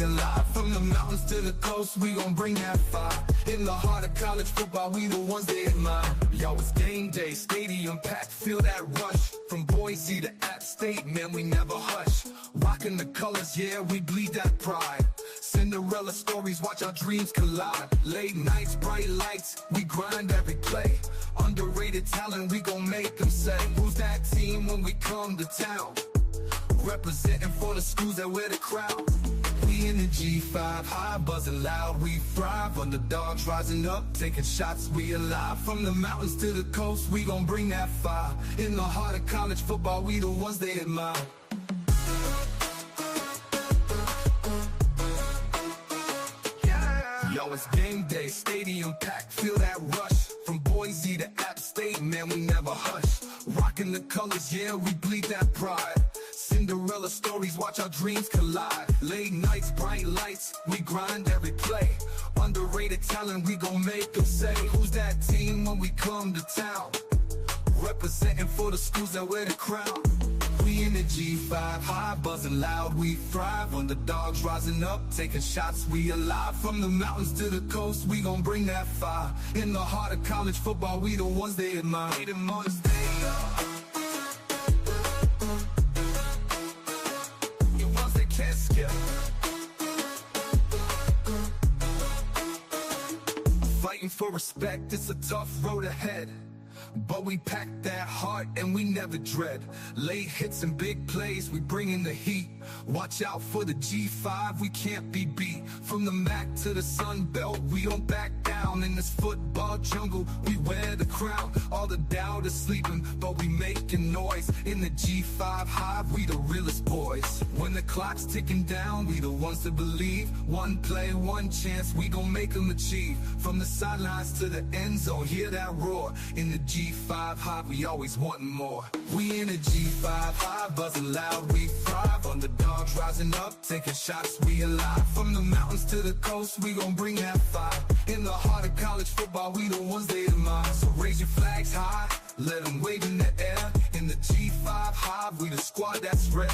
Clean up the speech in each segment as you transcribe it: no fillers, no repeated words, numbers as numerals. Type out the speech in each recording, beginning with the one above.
we alive. From the mountains to the coast, we gon' bring that fire. In the heart of college football, we the ones they admire. Yo, it's game day, stadium packed, feel that rush. From Boise to App State, man, we never hush. Rocking the colors, yeah, we bleed that pride. Cinderella stories, watch our dreams collide. Late nights, bright lights, we grind every play. Underrated talent, we gon' make them say, who's that team when we come to town? Representing for the schools that wear the crown. We in the G5, high buzzing loud, we thrive. Underdogs rising up, taking shots, we alive. From the mountains to the coast, we gon' bring that fire. In the heart of college football, we the ones they admire. Yo, it's game day, stadium packed, feel that rush. From Boise to App State, man, we never hush. Rocking the colors, yeah, we bleed that pride. Cinderella stories, watch our dreams collide. Late nights, bright lights, we grind every play. Underrated talent, we gon' make them say, who's that team when we come to town? Representing for the schools that wear the crown. We in the G5, high buzzing loud, we thrive. Underdogs rising up, taking shots, we alive. From the mountains to the coast, we gon' bring that fire. In the heart of college football, we the ones they admire. We the ones they are. The ones they can't skip. Fighting for respect, it's a tough road ahead. But we pack that heart and we never dread. Late hits and big plays, we bring in the heat. Watch out for the G5, we can't be beat. From the MAC to the Sun Belt, we don't back down. In this football jungle, we wear the crown. All the doubt is sleeping, but we making noise. In the G5 Hive, we the realest boys. When the clock's ticking down, we the ones that believe. One play, one chance, we gon' make them achieve. From the sidelines to the end zone, hear that roar. In the G5 Hive, we always wanting more. We in the G5 Hive, buzzing loud, we thrive. Underdogs rising up, taking shots, we alive. From the mountains to the coast, we gon' bring that fire. In the heart of college football, we the ones they admire. So raise your flags high, let them wave in the air. In the G5 Hive, we the squad that's rare.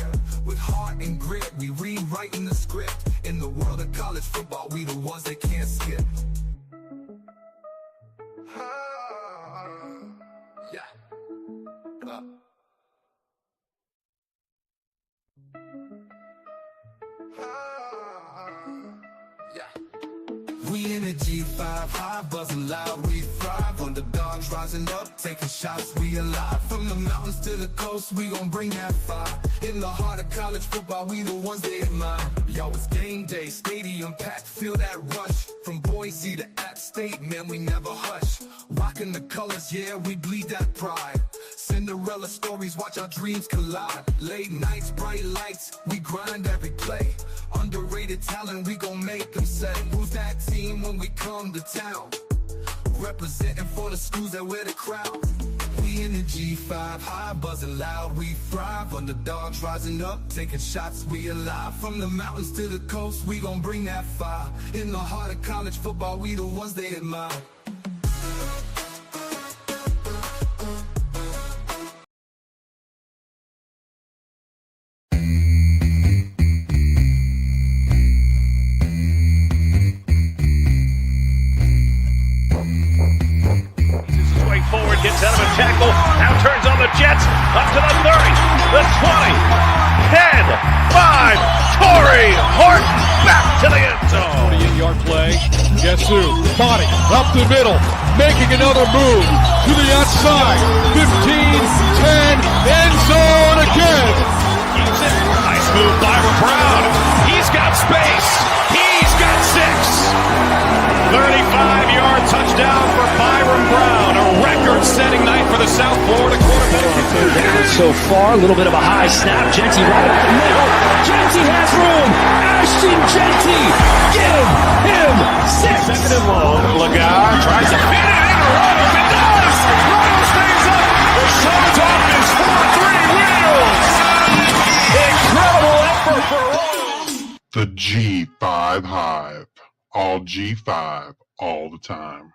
With heart and grit, we rewriting the script. In the world of college football, we the ones they can't skip. Yeah. We in the G5 high, buzzing loud, we thrive. Underdogs rising up, taking shots, we alive. From the mountains to the coast, we gon' bring that fire. In the heart of college football, we the ones they admire. Yo, it's game day, stadium packed, feel that rush. From Boise to App State, man, we never hush. Rocking the colors, yeah, we bleed that pride. Cinderella stories, watch our dreams collide. Late nights, bright lights, we grind every play. Underrated talent, we gon' make them say, who's that team when we come to town? Representing for the schools that wear the crown. We in the G5, high buzzing loud, we thrive. Underdogs rising up, taking shots, we alive. From the mountains to the coast, we gon' bring that fire. In the heart of college football, we the ones they admire. Gets out of a tackle, now turns on the Jets, up to the 30, the 20, 10, 5, Torrey Horton back to the end zone. 28-yard play, guess who? Body, up the middle, making another move, to the outside, 15, 10, end zone again. Keeps it, nice move by Brown, he's got space, he's got 6. 35-yard touchdown for Byron Brown, a record-setting night for the South Florida quarterback. Down so far, a little bit of a high snap. Jeanty right up the middle. Jeanty has room. Ashton Jeanty, give him 6. Second and long. Lagar tries to fit it in. Runnels, it does. Runnels stays up. The show's off his 4-3 wheels. Incredible effort for Runnels. The G5 Hive. All G5, all the time.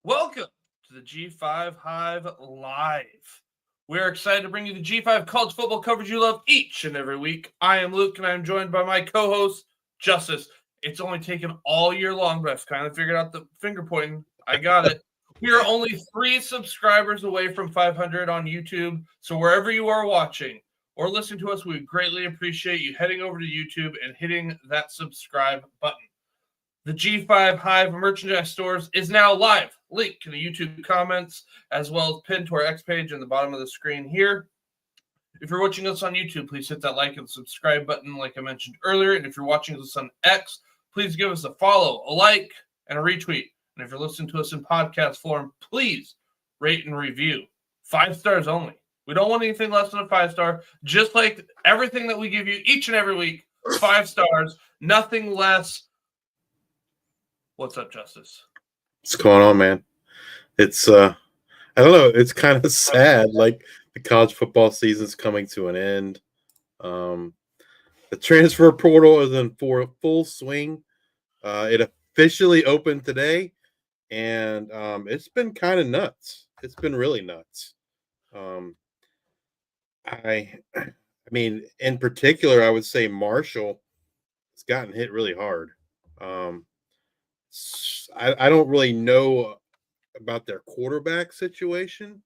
Welcome to the G5 Hive Live. We are excited to bring you the G5 college football coverage you love each and every week. I am Luke, and I'm joined by my co-host, Justice. It's only taken all year long, but I've kind of figured out the finger pointing. I got it. We are only 3 subscribers away from 500 on YouTube, so wherever you are watching or listening to us, we would greatly appreciate you heading over to YouTube and hitting that subscribe button. The G5 Hive merchandise stores is now live. Link in the YouTube comments, as well as pinned to our X page in the bottom of the screen here. If you're watching us on YouTube, please hit that like and subscribe button like I mentioned earlier. And if you're watching us on X, please give us a follow, a like, and a retweet. And if you're listening to us in podcast form, please rate and review. 5 stars only. We don't want anything less than a 5-star. Just like everything that we give you each and every week, 5 stars, nothing less. What's up, Justice? What's going on, man? It's I don't know, it's kind of sad. Like the college football season's coming to an end. The transfer portal is in full swing. It officially opened today, and it's been kind of nuts. It's been really nuts. I mean, in particular, I would say Marshall has gotten hit really hard. I don't really know about their quarterback situation.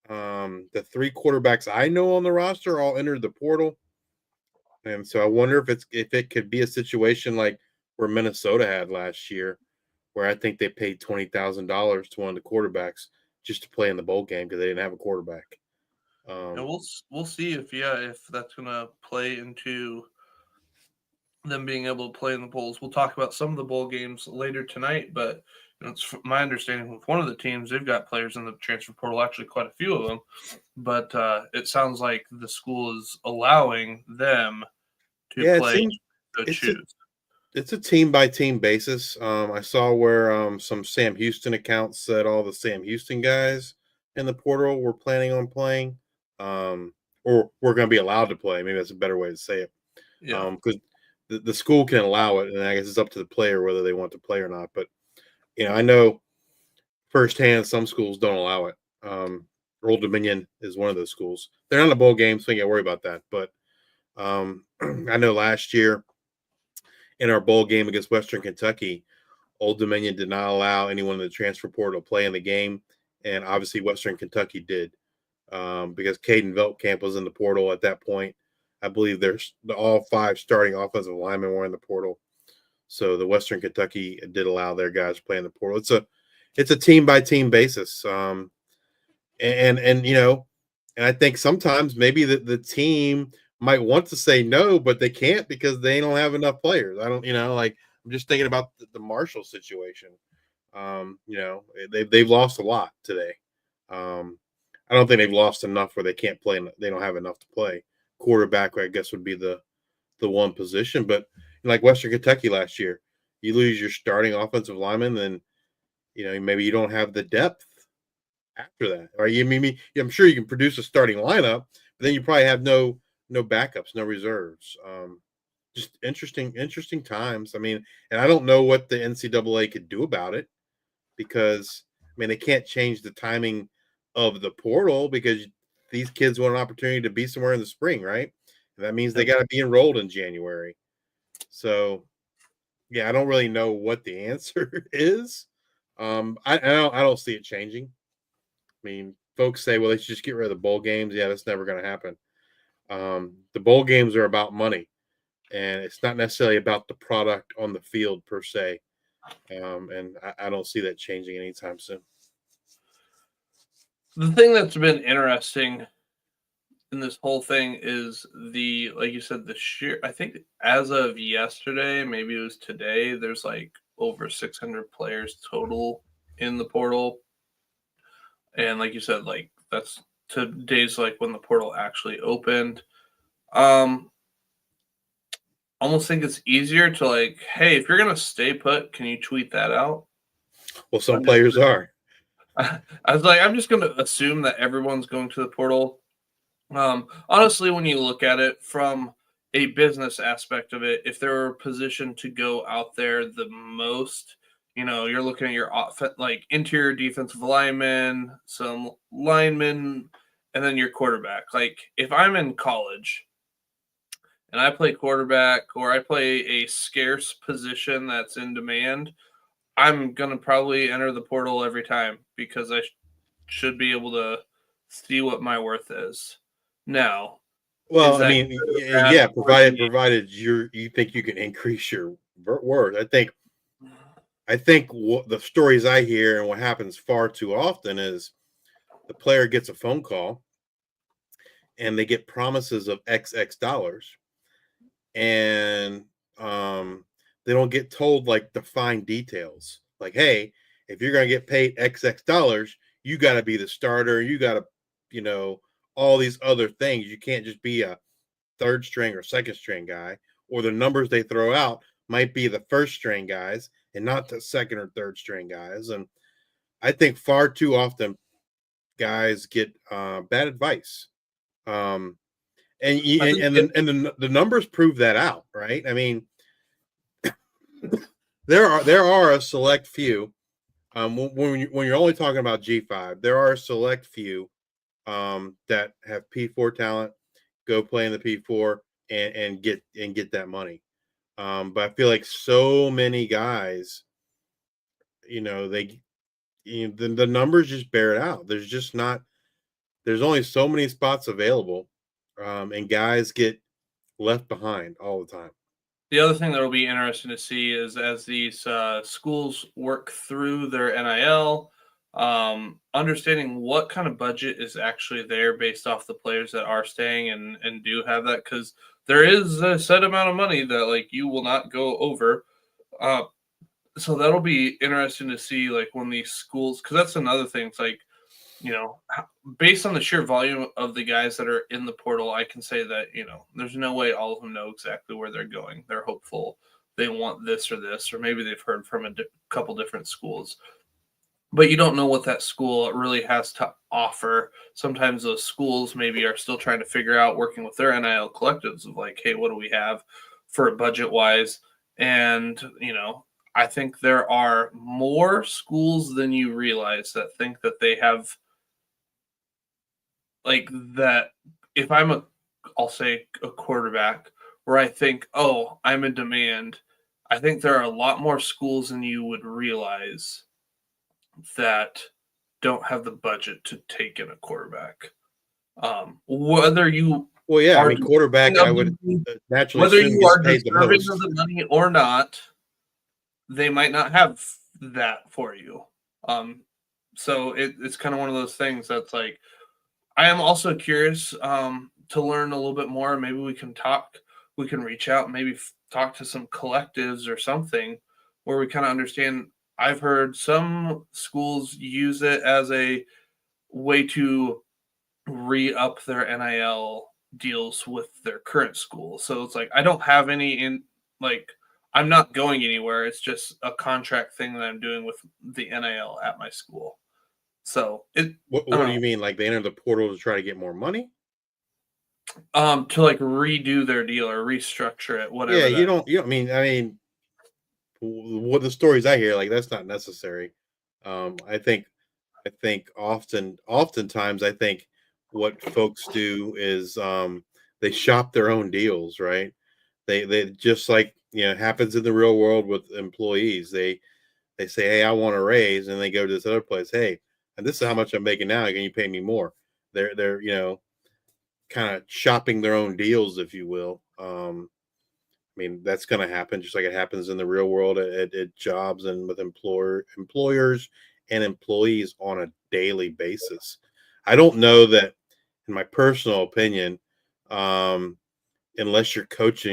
The 3 quarterbacks I know on the roster all entered the portal, and so I wonder if it could be a situation like where Minnesota had last year, where I think they paid $20,000 to one of the quarterbacks just to play in the bowl game because they didn't have a quarterback. And we'll see if that's gonna play into them being able to play in the bowls. We'll talk about some of the bowl games later tonight, but it's my understanding with one of the teams, they've got players in the transfer portal, actually quite a few of them, but it sounds like the school is allowing them to play to choose. It's a team-by-team basis. I saw where some Sam Houston accounts said all the Sam Houston guys in the portal were planning on playing, or we're going to be allowed to play. Maybe that's a better way to say it. Because the school can allow it, and I guess it's up to the player whether they want to play or not. But, I know firsthand some schools don't allow it. Old Dominion is one of those schools. They're not in a bowl game, so you can't worry about that. But I know last year in our bowl game against Western Kentucky, Old Dominion did not allow anyone in the transfer portal to play in the game, and obviously Western Kentucky did because Caden Veltkamp was in the portal at that point. I believe there's all 5 starting offensive linemen were in the portal. So the Western Kentucky did allow their guys to play in the portal. It's a team by team basis. And I think sometimes maybe the team might want to say no, but they can't because they don't have enough players. I'm just thinking about the Marshall situation. They've lost a lot today. I don't think they've lost enough where they can't play. They don't have enough to play. Quarterback, I guess, would be the one position. But like Western Kentucky last year, you lose your starting offensive lineman, then maybe you don't have the depth after that. Or I'm sure you can produce a starting lineup, but then you probably have no backups, no reserves. Just interesting times. I mean, and I don't know what the NCAA could do about it because they can't change the timing of the portal because these kids want an opportunity to be somewhere in the spring, right? And that means they got to be enrolled in January. So, yeah, I don't really know what the answer is. I don't see it changing. I mean, folks say, well, they should just get rid of the bowl games. Yeah, that's never going to happen. The bowl games are about money, and it's not necessarily about the product on the field per se. And I don't see that changing anytime soon. The thing that's been interesting in this whole thing is like you said, the sheer, I think as of yesterday, maybe it was today, there's like over 600 players total in the portal. And like you said, like that's today's like when the portal actually opened. Almost think it's easier to like, hey, if you're going to stay put, can you tweet that out? Well, some players are. I was like, I'm just going to assume that everyone's going to the portal. Honestly, when you look at it from a business aspect of it, if they're positioned to go out there the most, you're looking at your like interior defensive linemen, some linemen, and then your quarterback. Like if I'm in college and I play quarterback or I play a scarce position that's in demand, I'm going to probably enter the portal every time because I should be able to see what my worth is. Now, Well, I mean, yeah, provided you think you can increase your worth. I think what the stories I hear and what happens far too often is the player gets a phone call and they get promises of XX dollars, and they don't get told like the fine details. Like, hey, if you're going to get paid XX dollars, you got to be the starter. You got to, all these other things. You can't just be a third string or second string guy, or the numbers they throw out might be the first string guys and not the second or third string guys. And I think far too often guys get bad advice. And the numbers prove that out, right? I mean, there are a select few. When you're only talking about G5, there are a select few that have P4 talent, go play in the P4 and get that money. But I feel like so many guys, the numbers just bear it out. There's only so many spots available, and guys get left behind all the time. The other thing that will be interesting to see is as these schools work through their NIL, understanding what kind of budget is actually there based off the players that are staying and do have that, because there is a set amount of money that like you will not go over. So that'll be interesting to see like when these schools, because that's another thing. It's like, based on the sheer volume of the guys that are in the portal, I can say that, there's no way all of them know exactly where they're going. They're hopeful. They want this, or maybe they've heard from a couple different schools. But you don't know what that school really has to offer. Sometimes those schools maybe are still trying to figure out, working with their NIL collectives of like, hey, what do we have for budget-wise? And, I think there are more schools than you realize that think that they have like that. If I'll say a quarterback where I think, oh, I'm in demand, I think there are a lot more schools than you would realize that don't have the budget to take in a quarterback. Whether you quarterback, I would naturally whether you are deserving of the money or not, they might not have that for you. So it's kind of one of those things that's like, I am also curious to learn a little bit more. Maybe we can reach out, maybe talk to some collectives or something where we kind of understand. I've heard some schools use it as a way to re-up their NIL deals with their current school. So it's like, I don't have any I'm not going anywhere. It's just a contract thing that I'm doing with the NIL at my school. So what do you mean? Like they enter the portal to try to get more money? To like redo their deal or restructure it, whatever. Yeah, you don't. I mean, what the stories I hear, like that's not necessary. I think oftentimes I think what folks do is they shop their own deals, right? They just like happens in the real world with employees. They say, hey, I want a raise, and they go to this other place. Hey, and this is how much I'm making now. Can you pay me more? They're kind of shopping their own deals, if you will. I mean, that's going to happen just like it happens in the real world at jobs and with employers and employees on a daily basis. I don't know that, in my personal opinion, unless your coach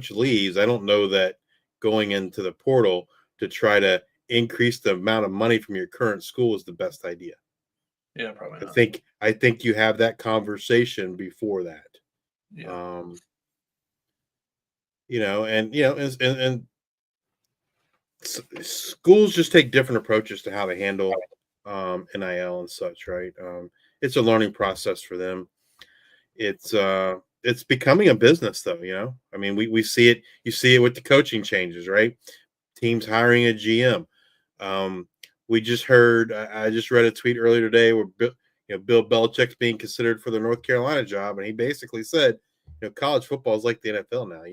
leaves, I don't know that going into the portal to try to increase the amount of money from your current school is the best idea. Yeah, probably not. I think you have that conversation before that. Yeah. And schools just take different approaches to how they handle NIL and such, right? It's a learning process for them. It's becoming a business, though. I mean, we see it. You see it with the coaching changes, right? Teams hiring a GM. We just heard. I just read a tweet earlier today where Bill Belichick's being considered for the North Carolina job, and he basically said, college football is like the NFL now.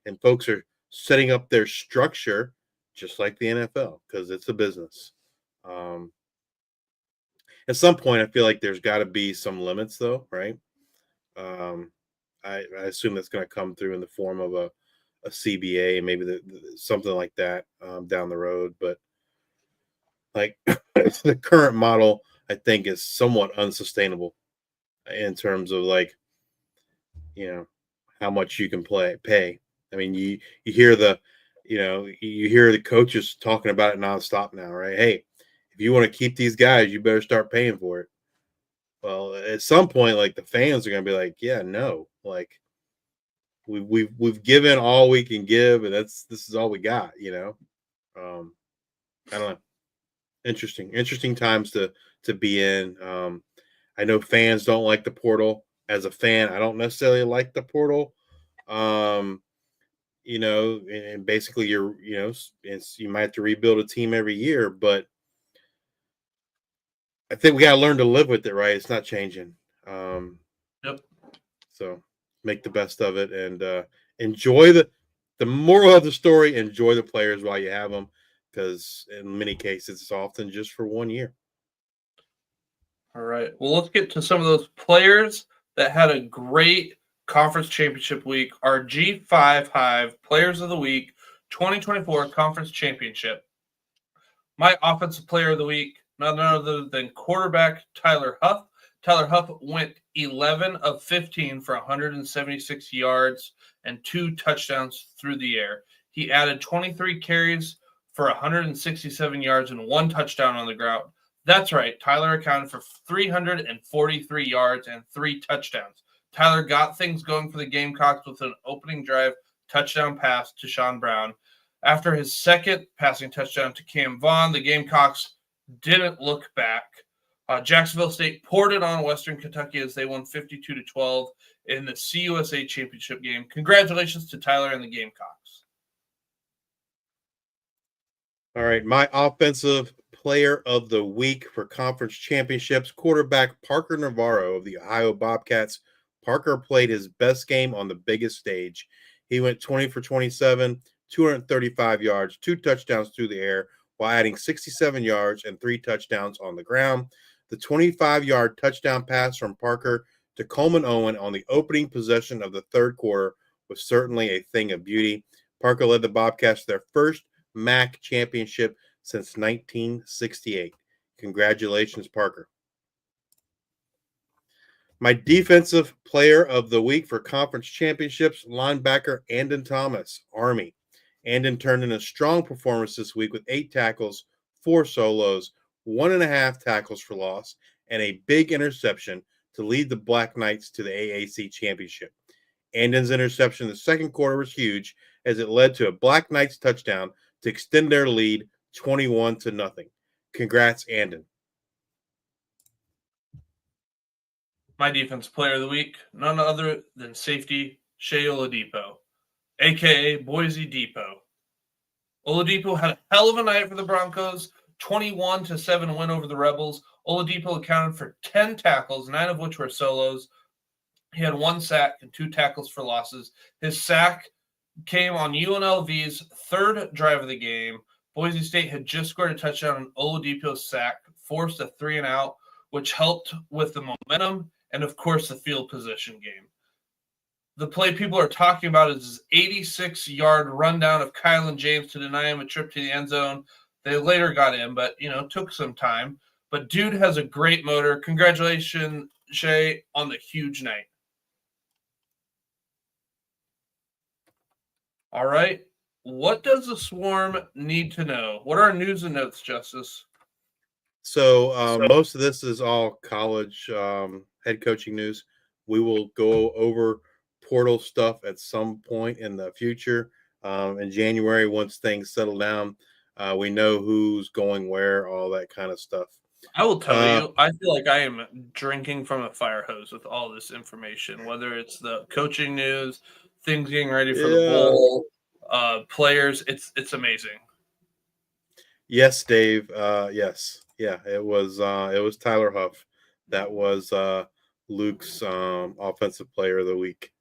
And folks are setting up their structure just like the NFL because it's a business. At some point, I feel like there's got to be some limits, though, right? I assume that's going to come through in the form of a CBA and maybe something like that down the road. But like the current model, I think, is somewhat unsustainable in terms of how much you can pay. I mean, you hear the coaches talking about it nonstop now, right? Hey, if you want to keep these guys, you better start paying for it. Well, at some point, the fans are going to be like, yeah, no, we've given all we can give, and this is all we got, I don't know. Interesting times to be in. I know fans don't like the portal. As a fan, I don't necessarily like the portal. And basically you might have to rebuild a team every year, but I think we got to learn to live with it, right? It's not changing. Yep. So make the best of it and enjoy the moral of the story. Enjoy the players while you have them, because in many cases it's often just for 1 year. All right. Well, let's get to some of those players that had a great conference championship week. Our G5 Hive Players of the Week 2024 Conference Championship. My offensive player of the week, none other than quarterback Tyler Huff. Tyler Huff went 11 of 15 for 176 yards and 2 touchdowns through the air. He added 23 carries for 167 yards and 1 touchdown on the ground. That's right. Tyler accounted for 343 yards and 3 touchdowns. Tyler got things going for the Gamecocks with an opening drive touchdown pass to Sean Brown. After his second passing touchdown to Cam Vaughn, the Gamecocks didn't look back. Jacksonville State poured it on Western Kentucky as they won 52-12 in the CUSA championship game. Congratulations to Tyler and the Gamecocks. All right, my offensive player of the week for conference championships, quarterback Parker Navarro of the Ohio Bobcats. Parker played his best game on the biggest stage. He went 20 for 27, 235 yards, 2 touchdowns through the air, while adding 67 yards and 3 touchdowns on the ground. The 25-yard touchdown pass from Parker to Coleman Owen on the opening possession of the third quarter was certainly a thing of beauty. Parker led the Bobcats to their first MAC championship since 1968. Congratulations, Parker. My defensive player of the week for conference championships, linebacker Andon Thomas, Army. Andon turned in a strong performance this week with 8 tackles, 4 solos, 1.5 tackles for loss, and a big interception to lead the Black Knights to the AAC championship. Andon's interception in the second quarter was huge as it led to a Black Knights touchdown to extend their lead 21-0. Congrats, Andon. My defense player of the week, none other than safety Shea Oladipo, a.k.a. Boise Depot. Oladipo had a hell of a night for the Broncos, 21-7 win over the Rebels. Oladipo accounted for 10 tackles, 9 of which were solos. He had 1 sack and 2 tackles for losses. His sack came on UNLV's third drive of the game. Boise State had just scored a touchdown on Oladipo's sack, forced a 3-and-out, which helped with the momentum and, of course, the field position game. The play people are talking about is his 86-yard rundown of Kylan James to deny him a trip to the end zone. They later got in, but, took some time. But dude has a great motor. Congratulations, Shay, on the huge night. All right. What does the Swarm need to know? What are our news and notes, Justice? So most of this is all college head coaching news. We will go over portal stuff at some point in the future. In January, once things settle down, we know who's going where, all that kind of stuff. I will tell you, I feel like I am drinking from a fire hose with all this information, whether it's the coaching news, things getting ready for the bowl, players. It's amazing. Yes, Dave. Yes. Yeah, it was Tyler Huff. That was Luke's offensive player of the week.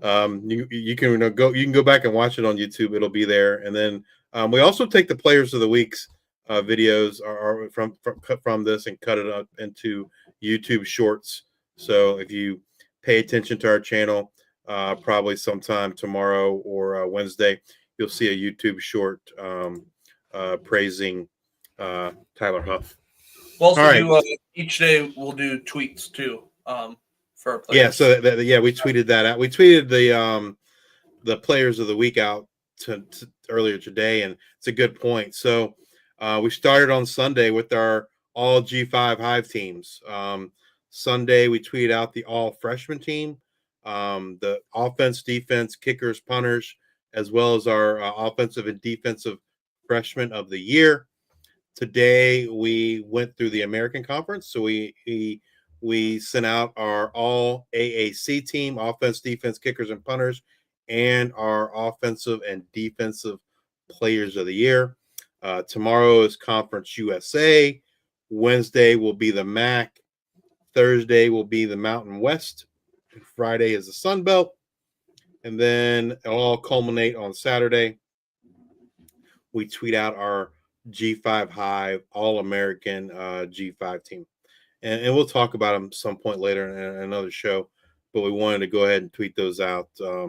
You can go back and watch it on YouTube. It'll be there. And then we also take the players of the week's videos are from this and cut it up into YouTube shorts. So if you pay attention to our channel, probably sometime tomorrow or Wednesday, you'll see a YouTube short praising Tyler Huff. We'll also do each day. We'll do tweets too. For our players. Yeah, so we tweeted that out. We tweeted the players of the week out to earlier today, and it's a good point. So we started on Sunday with our all G5 Hive teams. Sunday we tweeted out the all freshman team, the offense, defense, kickers, punters, as well as our offensive and defensive freshmen of the year. Today we went through the American Conference, so we sent out our all AAC team, offense, defense, kickers, and punters, and our offensive and defensive players of the year. Tomorrow is Conference USA. Wednesday will be the MAC. Thursday will be the Mountain West. Friday is the Sun Belt. And then it'll all culminate on Saturday. We tweet out our G5 Hive All-American G5 team. And we'll talk about them some point later in another show, but we wanted to go ahead and tweet those out. I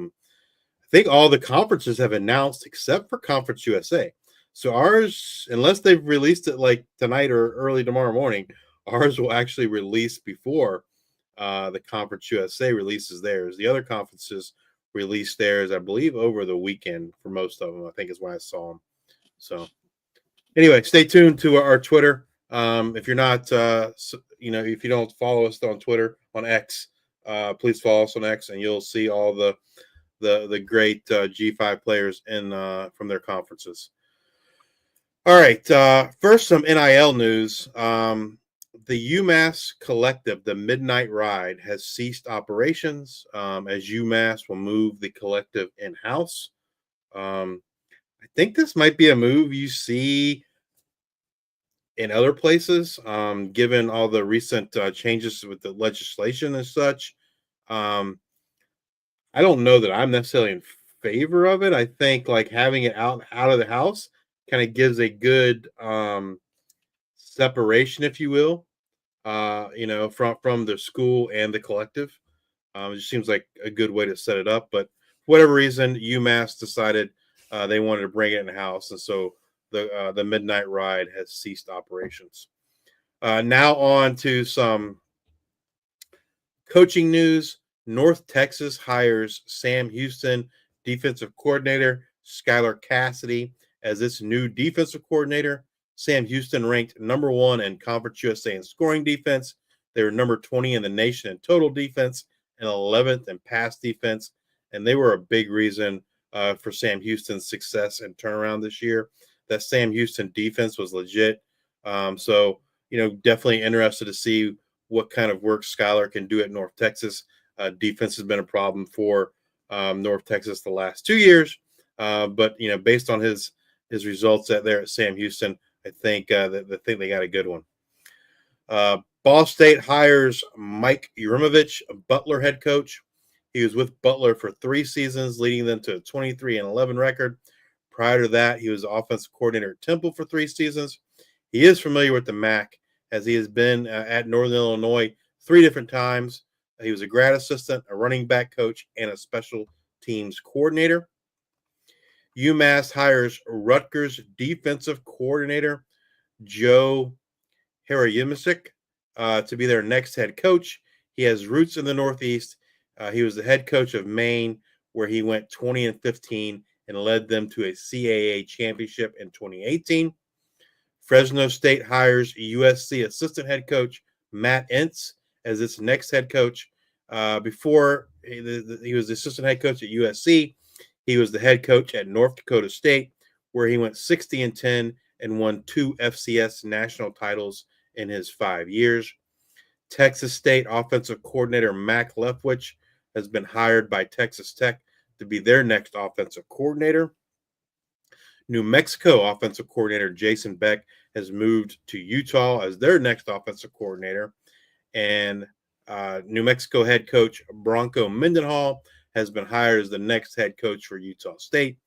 think all the conferences have announced except for Conference USA. So ours, unless they've released it like tonight or early tomorrow morning, ours will actually release before the Conference USA releases theirs. The other conferences release theirs, I believe, over the weekend for most of them. I think is why I saw them. So anyway, stay tuned to our Twitter. If you're not, if you don't follow us on Twitter, on X, please follow us on X, and you'll see all the great G5 players from their conferences. All right, first some NIL news. The UMass Collective, the Midnight Ride, has ceased operations as UMass will move the collective in-house. I think this might be a move you see in other places, given all the recent changes with the legislation and such. I don't know that I'm necessarily in favor of it. I think like having it out of the house kind of gives a good separation, if you will, from the school and the collective. It just seems like a good way to set it up. But for whatever reason, UMass decided they wanted to bring it in house, and so the Midnight Ride has ceased operations. Now on to some coaching news. North Texas hires Sam Houston, defensive coordinator, Skylar Cassidy, as its new defensive coordinator. Sam Houston ranked number 1 in Conference USA in scoring defense. They were number 20 in the nation in total defense and 11th in pass defense. And they were a big reason for Sam Houston's success and turnaround this year. That Sam Houston defense was legit. So, definitely interested to see what kind of work Skylar can do at North Texas. Defense has been a problem for North Texas the last 2 years. But, based on his results there at Sam Houston, I think they got a good one. Ball State hires Mike Yurimovich, Butler head coach. He was with Butler for 3 seasons, leading them to a 23-11 record. Prior to that, he was offensive coordinator at Temple for 3 seasons. He is familiar with the MAC, as he has been at Northern Illinois 3 different times. He was a grad assistant, a running back coach, and a special teams coordinator. UMass hires Rutgers defensive coordinator Joe Harayimasic to be their next head coach. He has roots in the Northeast. He was the head coach of Maine, where he went 20-15 and led them to a CAA championship in 2018. Fresno State hires USC assistant head coach Matt Entz as its next head coach. Before he was the assistant head coach at USC, he was the head coach at North Dakota State, where he went 60-10 and won 2 FCS national titles in his 5 years. Texas State offensive coordinator Mac Leftwich has been hired by Texas Tech to be their next offensive coordinator. New Mexico offensive coordinator Jason Beck has moved to Utah as their next offensive coordinator. And New Mexico head coach Bronco Mendenhall has been hired as the next head coach for Utah State.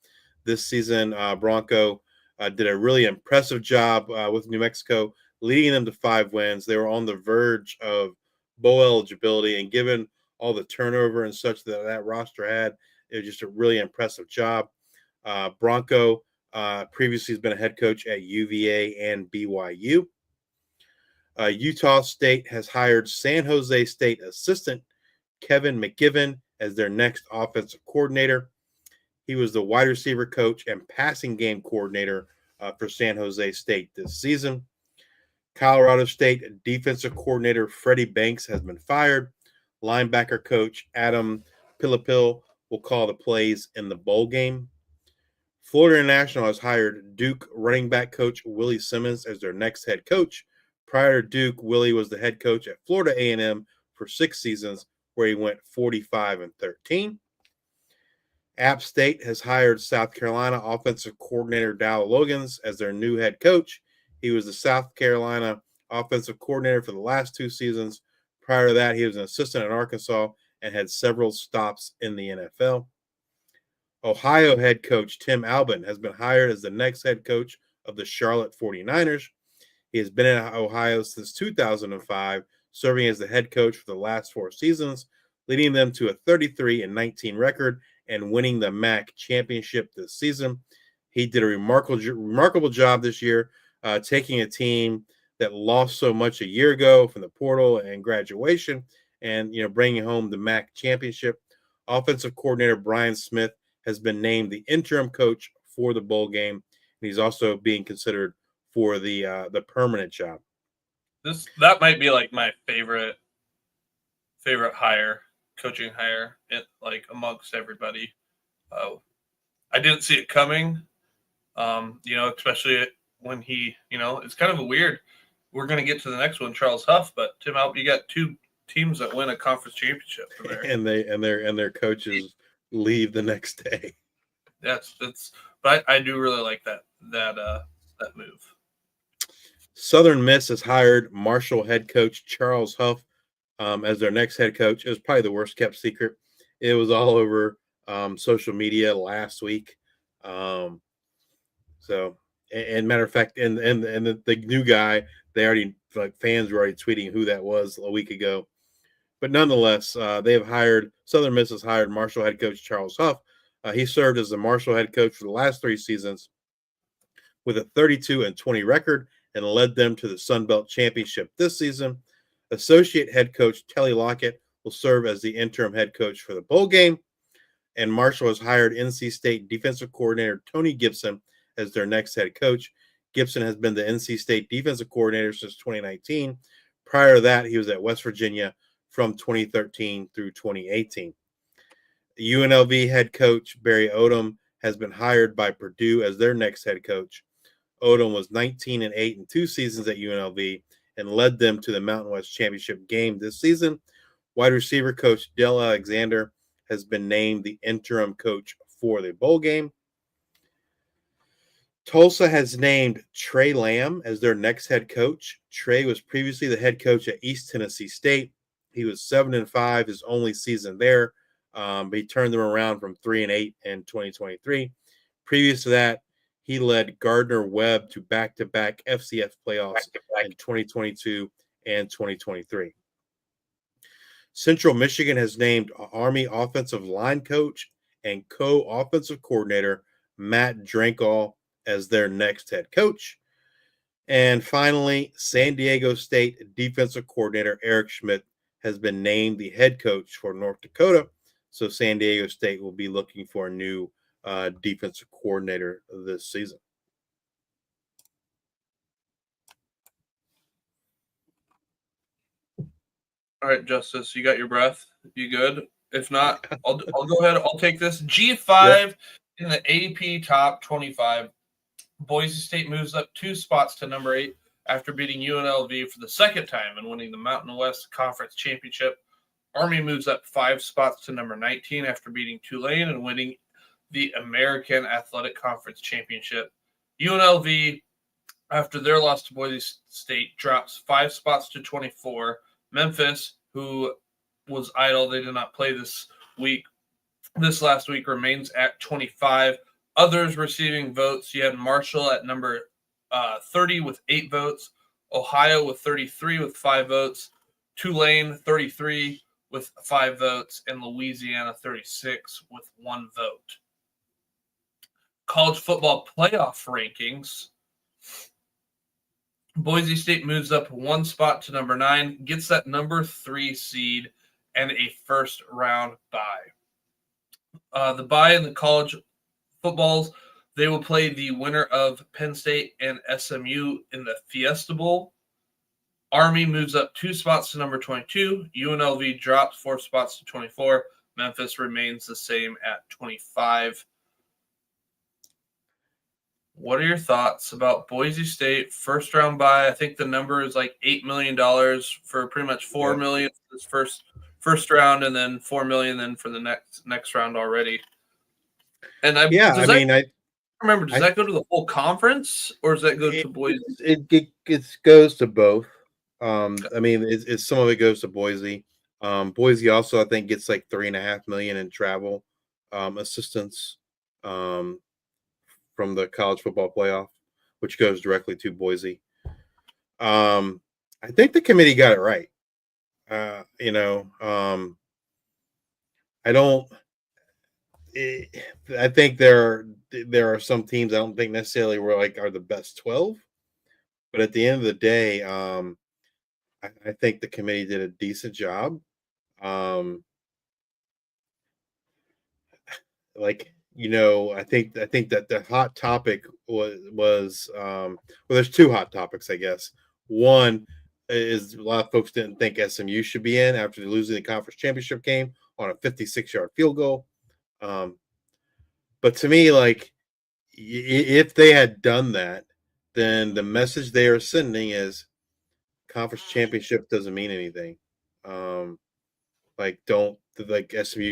This season, Bronco did a really impressive job with New Mexico, leading them to 5 wins. They were on the verge of bowl eligibility, and given all the turnover and such that roster had, it was just a really impressive job. Bronco previously has been a head coach at UVA and BYU. Utah State has hired San Jose State assistant Kevin McGivern as their next offensive coordinator. He was the wide receiver coach and passing game coordinator for San Jose State this season. Colorado State defensive coordinator Freddie Banks has been fired. Linebacker coach Adam Pilipil will call the plays in the bowl game. Florida International has hired Duke running back coach Willie Simmons as their next head coach. Prior to Duke, Willie was the head coach at Florida A&M for 6 seasons, where he went 45-13. App State has hired South Carolina offensive coordinator Dow Logans as their new head coach. He was the South Carolina offensive coordinator for the last 2 seasons. Prior to that, he was an assistant at Arkansas and had several stops in the NFL. Ohio head coach Tim Albin has been hired as the next head coach of the Charlotte 49ers. He has been in Ohio since 2005, serving as the head coach for the last 4 seasons, leading them to a 33-19 record and winning the MAC championship this season. He did a remarkable job this year, taking a team that lost so much a year ago from the portal and graduation, and bringing home the MAC championship. Offensive coordinator Brian Smith has been named the interim coach for the bowl game, and he's also being considered for the permanent job. That might be like my favorite coaching hire, amongst everybody. I didn't see it coming, especially when he, it's kind of a weird. We're going to get to the next one, Charles Huff, but Tim Alp, you got 2 teams that win a conference championship from there, and their coaches leave the next day. But I do really like that move. Southern Miss has hired Marshall head coach Charles Huff as their next head coach. It was probably the worst kept secret. It was all over social media last week. Matter of fact, and the new guy, fans were already tweeting who that was a week ago. But nonetheless, Southern Miss has hired Marshall head coach Charles Huff. He served as the Marshall head coach for the last 3 seasons with a 32-20 record and led them to the Sun Belt Championship this season. Associate head coach Telly Lockett will serve as the interim head coach for the bowl game. And Marshall has hired NC State defensive coordinator Tony Gibson as their next head coach. Gibson has been the NC State defensive coordinator since 2019. Prior to that, he was at West Virginia from 2013 through 2018. UNLV head coach Barry Odom has been hired by Purdue as their next head coach. Odom was 19-8 in 2 seasons at UNLV and led them to the Mountain West Championship game this season. Wide receiver coach Dell Alexander has been named the interim coach for the bowl game. Tulsa has named Trey Lamb as their next head coach. Trey was previously the head coach at East Tennessee State. He was 7-5 his only season there, but he turned them around from 3-8 in 2023. Previous to that, he led Gardner Webb to back-to-back FCS playoffs in 2022 and 2023. Central Michigan has named Army offensive line coach and co-offensive coordinator Matt Drankoll as their next head coach. And finally, San Diego State defensive coordinator Eric Schmidt has been named the head coach for North Dakota. So San Diego State will be looking for a new defensive coordinator this season. All right, Justice, you got your breath? You good? If not, I'll go ahead. I'll take this. G5 in the AP top 25. Boise State moves up 2 spots to number 8 after beating UNLV for the 2nd time and winning the Mountain West Conference Championship. Army moves up 5 spots to number 19 after beating Tulane and winning the American Athletic Conference Championship. UNLV, after their loss to Boise State, drops 5 spots to 24 Memphis, who was idle, they did not play this last week, remains at 25. Others receiving votes, you had Marshall at number 30 with 8 votes, Ohio with 33 with 5 votes, Tulane 33 with 5 votes, and Louisiana 36 with 1 vote. College football playoff rankings. Boise State moves up 1 spot to number 9, gets that number 3 seed and a first-round bye. The bye in the college footballs, they will play the winner of Penn State and SMU in the Fiesta Bowl. Army moves up 2 spots to number 22. UNLV drops 4 spots to 24. Memphis remains the same at 25. What are your thoughts about Boise State first round bye? I think the number is like $8 million for pretty much $4 million for this first round, and then $4 million then for the next round already. And I remember, does that go to the whole conference, or does that go to Boise? It goes to both. I mean, it's some of it goes to Boise. Boise also, I think, gets like $3.5 million in travel assistance from the college football playoff, which goes directly to Boise. I think the committee got it right. I think there are some teams I don't think necessarily are the best 12, but at the end of the day, I think the committee did a decent job. I think that the hot topic was there's 2 hot topics, I guess. One is a lot of folks didn't think SMU should be in after losing the conference championship game on a 56-yard field goal. But to me, if they had done that, then the message they are sending is conference championship doesn't mean anything. SMU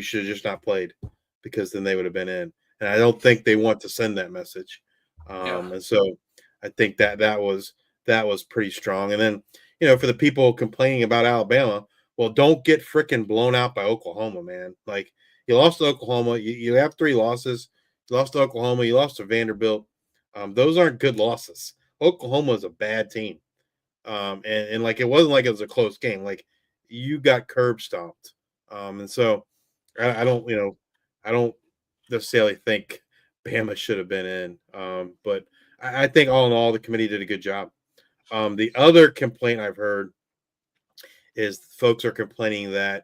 should have just not played, because then they would have been in. And I don't think they want to send that message. And so I think that was pretty strong. And then, for the people complaining about Alabama, well, don't get freaking blown out by Oklahoma, man. Like, you lost to Oklahoma. You have 3 losses. You lost to Oklahoma. You lost to Vanderbilt. Those aren't good losses. Oklahoma is a bad team. And it wasn't like it was a close game. Like, you got curb stomped. And so I don't necessarily think Bama should have been in. But I think all in all, the committee did a good job. The other complaint I've heard is folks are complaining that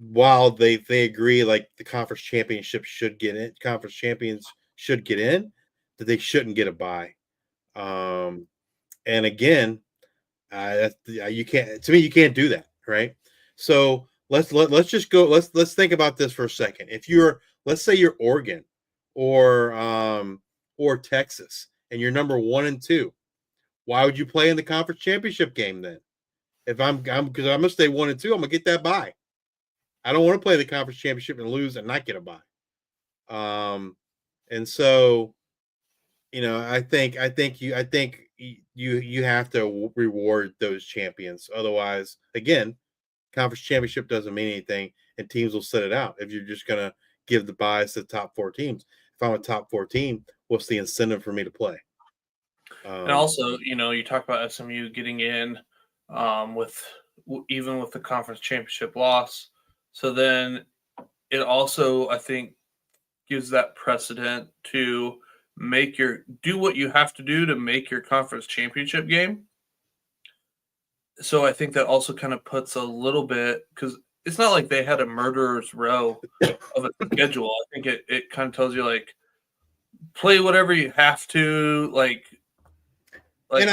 while they agree the conference championship should get in, conference champions should get in, that they shouldn't get a bye. And again, you can't do that, right? So let's just go. Let's think about this for a second. Let's say you're Oregon or Texas, and you're number 1 and 2, why would you play in the conference championship game then? If I'm because I'm gonna stay 1 and 2, I'm gonna get that bye. I don't want to play the conference championship and lose and not get a bye. And so, I think you have to reward those champions. Otherwise, again, conference championship doesn't mean anything, and teams will sit it out if you're just gonna give the buys to the top 4 teams. If I'm a top 4 team, what's the incentive for me to play? And also, you talk about SMU getting in with the conference championship loss. So then it also, I think, gives that precedent to do what you have to do to make your conference championship game. So I think that also kind of puts a little bit, because it's not like they had a murderer's row of a schedule. I think it kind of tells you, play whatever you have to, you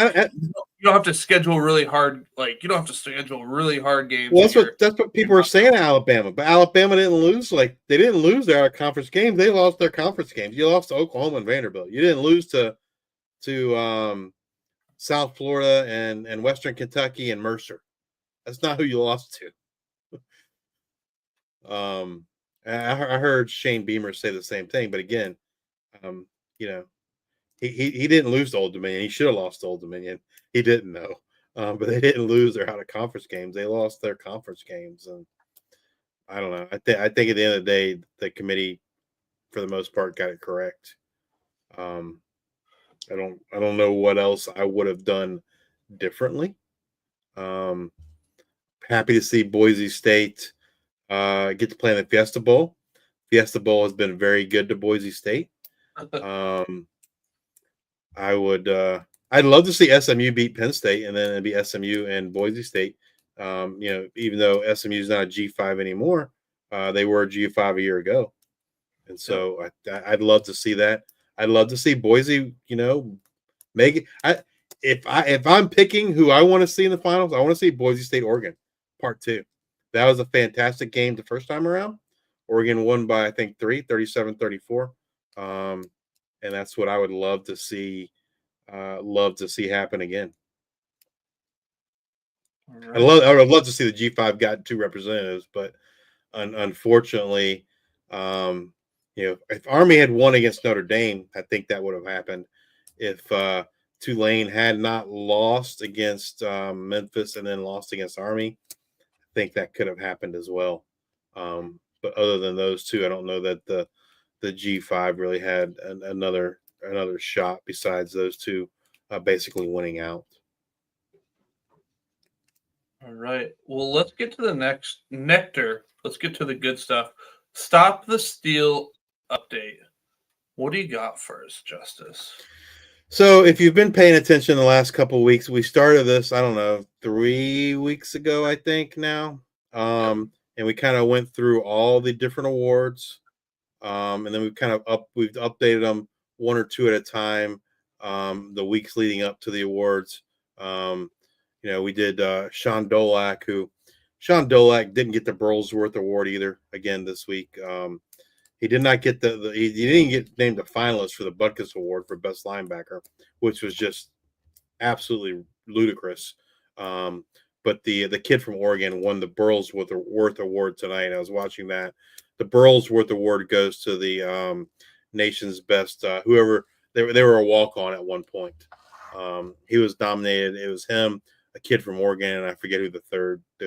don't have to schedule really hard. You don't have to schedule really hard games. Well, that's what people are saying to Alabama. But Alabama didn't lose. They didn't lose their conference games. They lost their conference games. You lost to Oklahoma and Vanderbilt. You didn't lose to South Florida and Western Kentucky and Mercer. That's not who you lost to. I heard Shane Beamer say the same thing. But again, he didn't lose to Old Dominion. He should have lost to Old Dominion. He didn't, though. but they didn't lose their out of conference games. They lost their conference games, and I don't know. I think at the end of the day, the committee, for the most part, got it correct. I don't know what else I would have done differently. Happy to see Boise State get to play in the Fiesta Bowl. Fiesta Bowl has been very good to Boise State. I'd love to see SMU beat Penn State, and then it'd be SMU and Boise State. Even though SMU is not a G5 anymore, they were a G5 a year ago, and so I'd love to see that. I'd love to see Boise, make it. If I'm picking who I want to see in the finals, I want to see Boise State Oregon Part 2. That was a fantastic game the first time around. Oregon won by, I think, 37-34. And that's what I would love to see happen again. Right. I would love to see the G5 got 2 representatives, but unfortunately, if Army had won against Notre Dame, I think that would have happened. If Tulane had not lost against Memphis and then lost against Army, I think that could have happened as well. But other than those two, I don't know that the G5 really had another shot besides those two basically winning out. All right. Well, let's get to the next nectar. Let's get to the good stuff. Stop the Steal update. What do you got for us, Justice? So if you've been paying attention the last couple of weeks, we started this, I don't know, 3 weeks ago, I think now. And we kind of went through all the different awards. And then we've updated them 1 or 2 at a time the weeks leading up to the awards. We did Sean Dolak didn't get the Burlsworth Award either again this week. He did not get he didn't get named a finalist for the Butkus Award for Best Linebacker, which was just absolutely ludicrous. But the kid from Oregon won the Burlsworth Award tonight. I was watching that. The Burlsworth Award goes to the nation's best whoever they were a walk-on at one point. He was nominated. It was him, a kid from Oregon, and I forget who the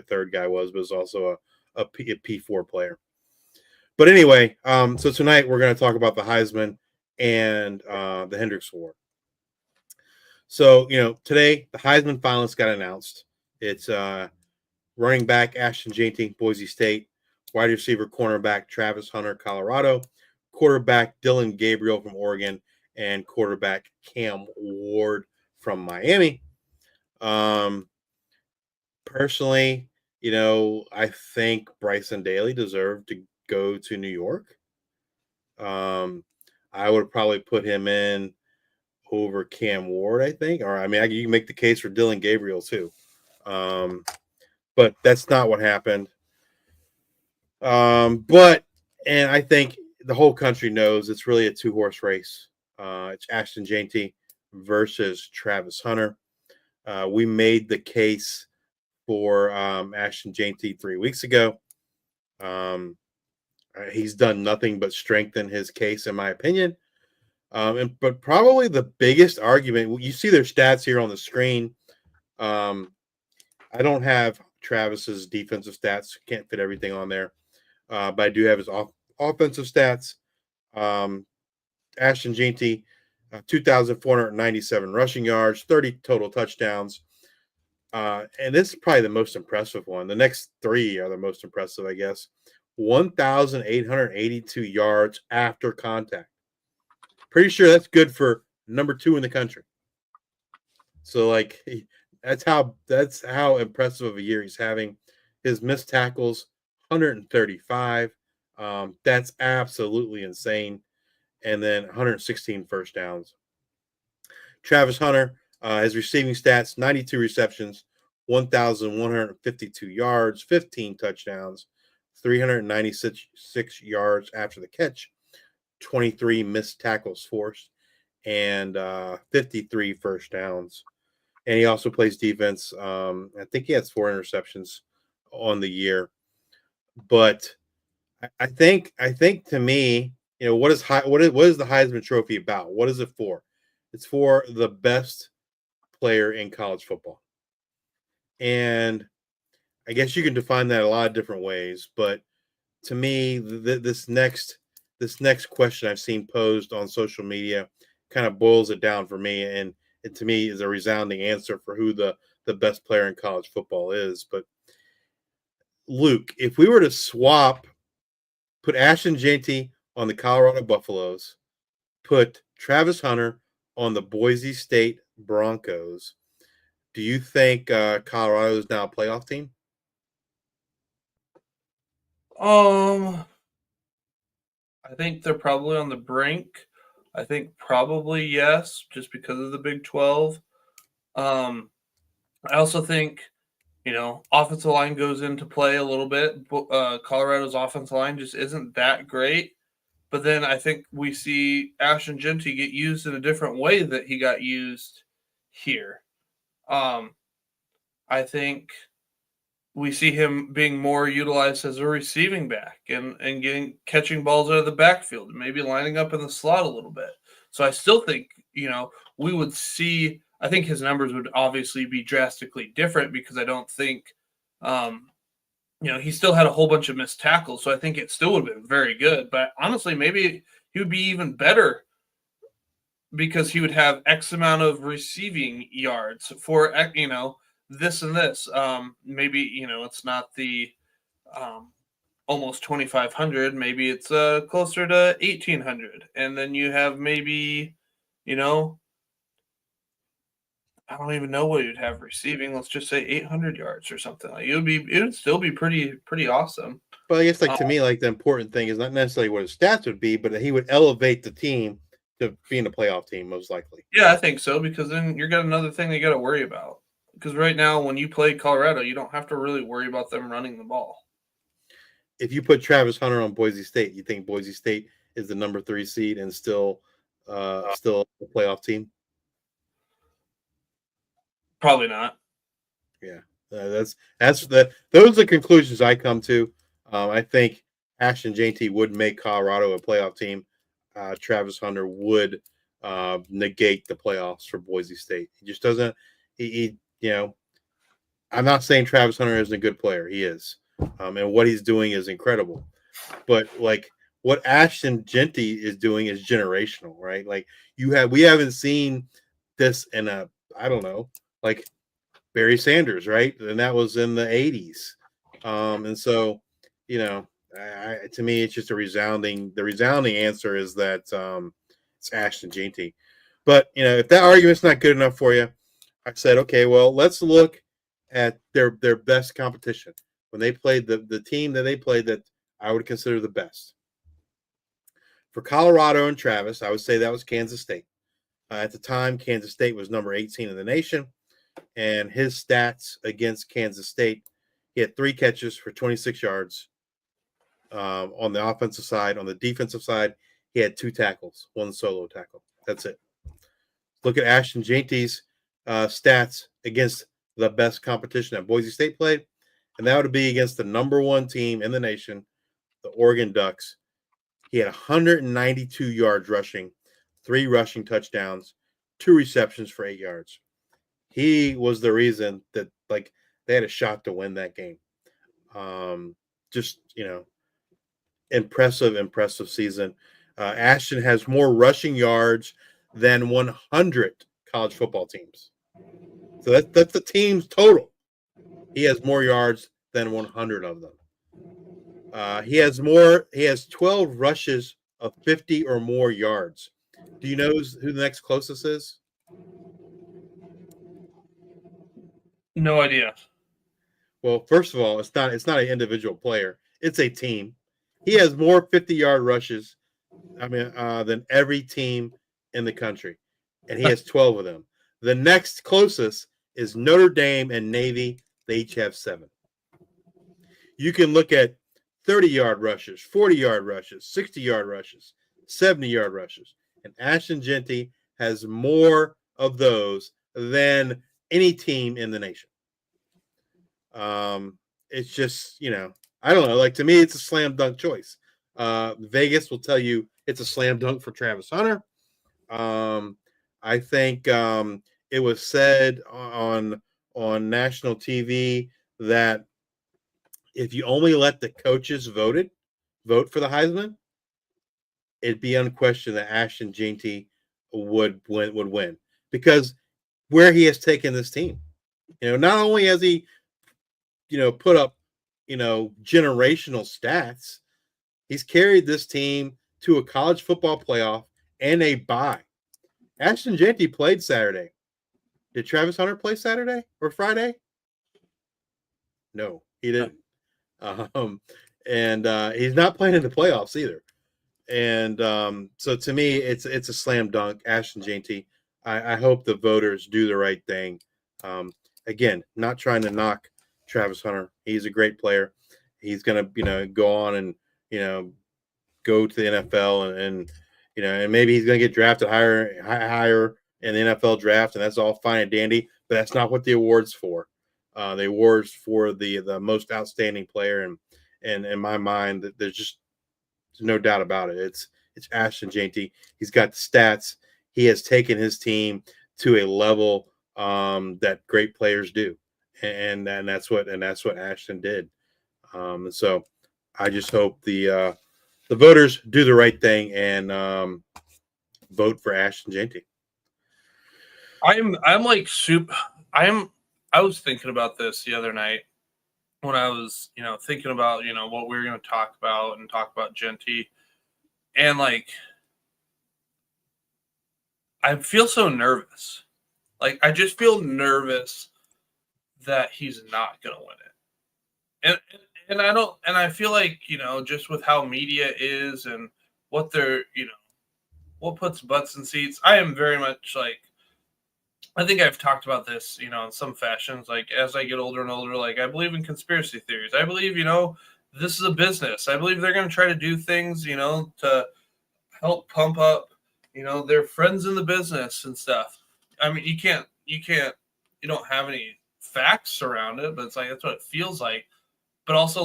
third guy was, but it was also a P4 player. But anyway, so tonight we're going to talk about the Heisman and the Hendricks Award. So, today the Heisman finalists got announced. It's running back Ashton Jeanty, Boise State, wide receiver cornerback Travis Hunter, Colorado, quarterback Dylan Gabriel from Oregon, and quarterback Cam Ward from Miami. Personally, I think Bryson Daly deserved to go to New York. I would probably put him in over Cam Ward, I think. Or, you can make the case for Dylan Gabriel too. But that's not what happened. And I think the whole country knows it's really a 2-horse race. It's Ashton Jeanty versus Travis Hunter. We made the case for Ashton Jeanty 3 weeks ago. He's done nothing but strengthen his case, in my opinion. But probably the biggest argument, you see their stats here on the screen. I don't have Travis's defensive stats. Can't fit everything on there. But I do have his offensive stats. Ashton Jeanty, 2,497 rushing yards, 30 total touchdowns. And this is probably the most impressive one. The next 3 are the most impressive, I guess. 1,882 yards after contact. Pretty sure that's good for number 2 in the country. So, that's how impressive of a year he's having. His missed tackles, 135. That's absolutely insane. And then 116 first downs. Travis Hunter, his receiving stats, 92 receptions, 1,152 yards, 15 touchdowns, 396 yards after the catch, 23 missed tackles forced, and 53 first downs. And he also plays defense. I think he has 4 interceptions on the year. But I think to me, what is the Heisman Trophy about? What is it for? It's for the best player in college football. And I guess you can define that a lot of different ways, but to me, this next question I've seen posed on social media kind of boils it down for me, and it to me is a resounding answer for who the best player in college football is. But Luke, if we were to put Ashton Jeanty on the Colorado Buffaloes, put Travis Hunter on the Boise State Broncos, do you think Colorado is now a playoff team? I think they're probably on the brink. I think probably yes, just because of the Big 12. I also think, offensive line goes into play a little bit. Colorado's offensive line just isn't that great. But then I think we see Ashton Jeanty get used in a different way that he got used here. I think we see him being more utilized as a receiving back and catching balls out of the backfield and maybe lining up in the slot a little bit. So I still think, we would see – I think his numbers would obviously be drastically different because I don't think he still had a whole bunch of missed tackles. So I think it still would have been very good. But honestly, maybe he would be even better because he would have X amount of receiving yards for, this and this. Maybe, it's not the almost 2,500. Maybe it's closer to 1,800. And then you have maybe, I don't even know what you'd have receiving. Let's just say 800 yards or something. Like it would still be pretty awesome. But I guess to me, the important thing is not necessarily what his stats would be, but that he would elevate the team to being a playoff team, most likely. Yeah, I think so, because then you've got another thing you got to worry about. Because right now, when you play Colorado, you don't have to really worry about them running the ball. If you put Travis Hunter on Boise State, you think Boise State is the number 3 seed and still a playoff team? Probably not. Yeah, those are the conclusions I come to. I think Ashton Jeanty would make Colorado a playoff team. Travis Hunter would negate the playoffs for Boise State. He just doesn't. I'm not saying Travis Hunter isn't a good player. He is, and what he's doing is incredible. But what Ashton Jeanty is doing is generational, right? We haven't seen this in I don't know, Barry Sanders, right? And that was in the 80s. And so, to me, it's just the resounding answer is that it's Ashton Jeanty. But, if that argument's not good enough for you, I said, okay, well, let's look at their best competition. When they played the team that they played that I would consider the best. For Colorado and Travis, I would say that was Kansas State. At the time, Kansas State was number 18 in the nation. And his stats against Kansas State, he had 3 catches for 26 yards on the offensive side. On the defensive side, he had 2 tackles, 1 solo tackle. That's it. Look at Ashton Jeanty's stats against the best competition that Boise State played, and that would be against the number 1 team in the nation, the Oregon Ducks. He had 192 yards rushing, 3 rushing touchdowns, 2 receptions for 8 yards. He was the reason that they had a shot to win that game. Impressive season. Ashton has more rushing yards than 100 college football teams. So that's the team's total. He has more yards than 100 of them. He has 12 rushes of 50 or more yards. Do you know who the next closest is? No idea. Well, first of all, it's not an individual player. It's a team. He has more 50-yard rushes, than every team in the country, and he has 12 of them. The next closest is Notre Dame and Navy. They each have 7. You can look at 30-yard rushes, 40-yard rushes, 60-yard rushes, 70-yard rushes, and Ashton Jeanty has more of those than any team in the nation. It's just, I don't know. To me, it's a slam dunk choice. Vegas will tell you it's a slam dunk for Travis Hunter. I think it was said on on national TV that if you only let the coaches vote for the Heisman, it'd be unquestioned that Ashton Jeanty would win because where he has taken this team. Not only has he, put up, generational stats, he's carried this team to a college football playoff and a bye. Ashton Jeanty played Saturday. Did Travis Hunter play Saturday or Friday? No, he didn't. And he's not playing in the playoffs either. And so to me, it's a slam dunk. Ashton Jeanty. I hope the voters do the right thing. Again, not trying to knock Travis Hunter. He's a great player. He's gonna, go on and go to the NFL and maybe he's gonna get drafted higher in the NFL draft, and that's all fine and dandy. But that's not what the award's for. The awards for the most outstanding player, and in my mind, there's no doubt about it. It's Ashton Jeanty. He's got the stats. He has taken his team to a level that great players do, and that's what Ashton did. So I just hope the voters do the right thing and vote for Ashton Jeanty. I was thinking about this the other night when I was, thinking about, what we were going to talk about Jeanty. And I feel so nervous. I just feel nervous that he's not going to win it. And I feel like, just with how media is and what they're, what puts butts in seats, I am very much I think I've talked about this, in some fashions, as I get older and older, I believe in conspiracy theories. I believe, this is a business. I believe they're going to try to do things, to help pump up, their friends in the business and stuff. I mean, you don't have any facts around it, but it's that's what it feels like. But also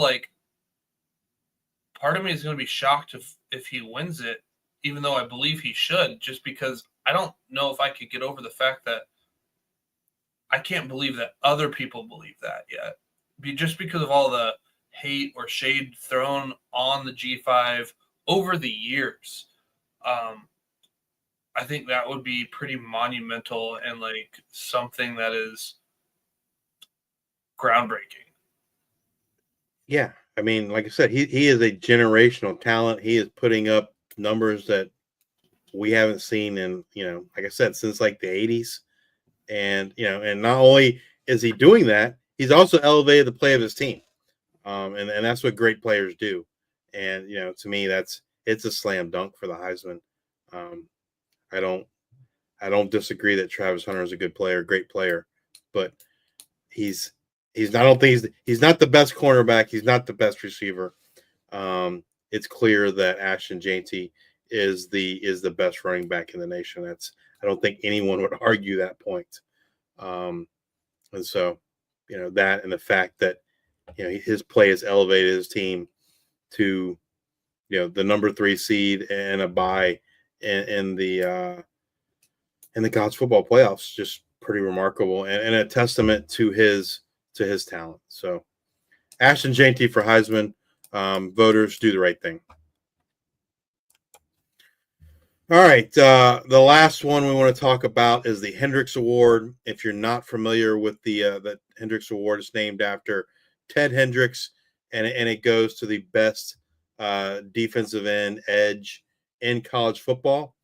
part of me is going to be shocked if he wins it, even though I believe he should, just because I don't know if I could get over the fact that I can't believe that other people believe that yet. Just because of all the hate or shade thrown on the G5 over the years. I think that would be pretty monumental and something that is groundbreaking. Yeah. I mean, like I said, he is a generational talent. He is putting up numbers that we haven't seen in, like I said, since the 80s. And, and not only is he doing that, he's also elevated the play of his team. And that's what great players do. And, to me, it's a slam dunk for the Heisman. I don't disagree that Travis Hunter is a good player, great player, but he's not the best cornerback. He's not the best receiver. It's clear that Ashton Jeanty is the best running back in the nation. I don't think anyone would argue that point. And so, that and the fact that, his play has elevated his team to, the number 3 seed and a bye in the college football playoffs, just pretty remarkable and a testament to his talent. So Ashton Jeanty for Heisman. Voters do the right thing. All right. The last one we want to talk about is the Hendricks Award. If you're not familiar with the Hendricks Award, it's named after Ted Hendricks, and it goes to the best defensive end edge in college football.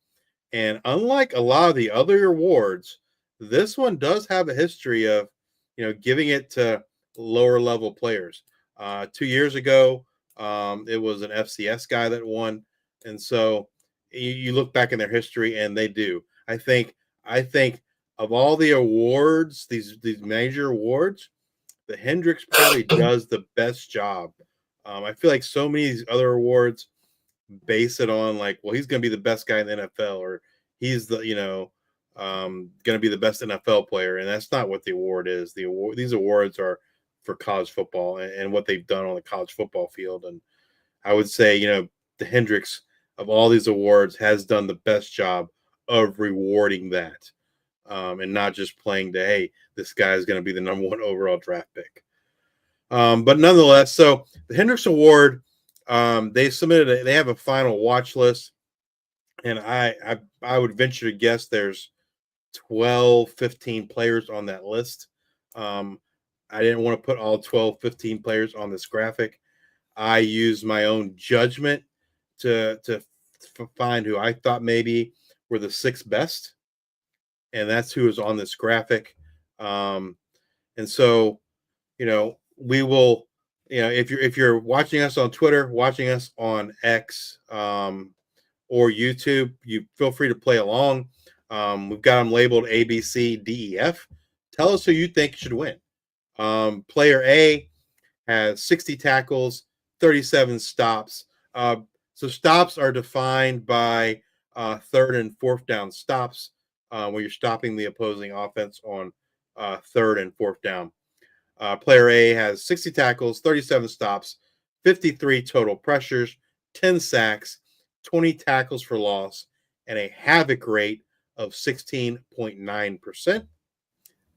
And unlike a lot of the other awards, this one does have a history of, giving it to lower level players. 2 years ago, it was an FCS guy that won. And so you look back in their history and they do. I think of all the awards, these major awards, the Hendricks probably does the best job. I feel like so many of these other awards base it on well, he's going to be the best guy in the NFL, or he's the, going to be the best NFL player. And that's not what the award is. These awards are for college football and what they've done on the college football field. And I would say, the Hendricks of all these awards has done the best job of rewarding that. and not just playing to, hey, this guy is going to be the number 1 overall draft pick. But nonetheless, so the Hendricks Award, they have a final watch list, and I would venture to guess there's 12, 15 players on that list. I didn't want to put all 12, 15 players on this graphic. I used my own judgment to find who I thought maybe were the 6 best, and that's who is on this graphic. And so, we will, if you're watching us on Twitter, watching us on X, or YouTube, you feel free to play along. We've got them labeled A, B, C, D, E, F. Tell us who you think should win. Player A has 60 tackles, 37 stops. So stops are defined by 3rd and 4th down stops, where you're stopping the opposing offense on 3rd and 4th down. Player A has 60 tackles, 37 stops, 53 total pressures, 10 sacks, 20 tackles for loss, and a havoc rate of 16.9%.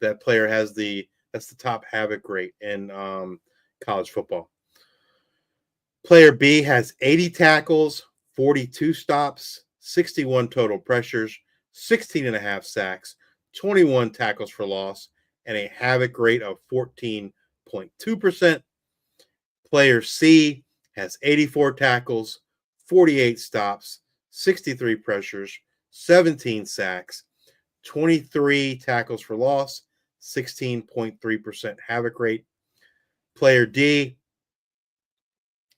That player has that's the top havoc rate in college football. Player B has 80 tackles, 42 stops, 61 total pressures, 16.5 sacks, 21 tackles for loss, and a havoc rate of 14.2%. Player C has 84 tackles, 48 stops, 63 pressures, 17 sacks, 23 tackles for loss, 16.3% havoc rate. Player D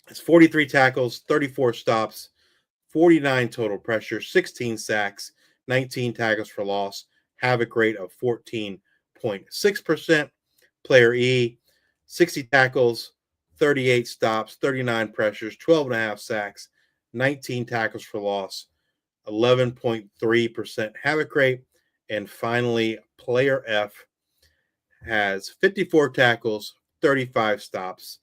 has 43 tackles, 34 stops, 49 total pressures, 16 sacks, 19 tackles for loss, havoc rate of 14.6%. Player E, 60 tackles, 38 stops, 39 pressures, 12.5 sacks, 19 tackles for loss, 11.3% havoc rate. And finally, player F has 54 tackles, 35 stops,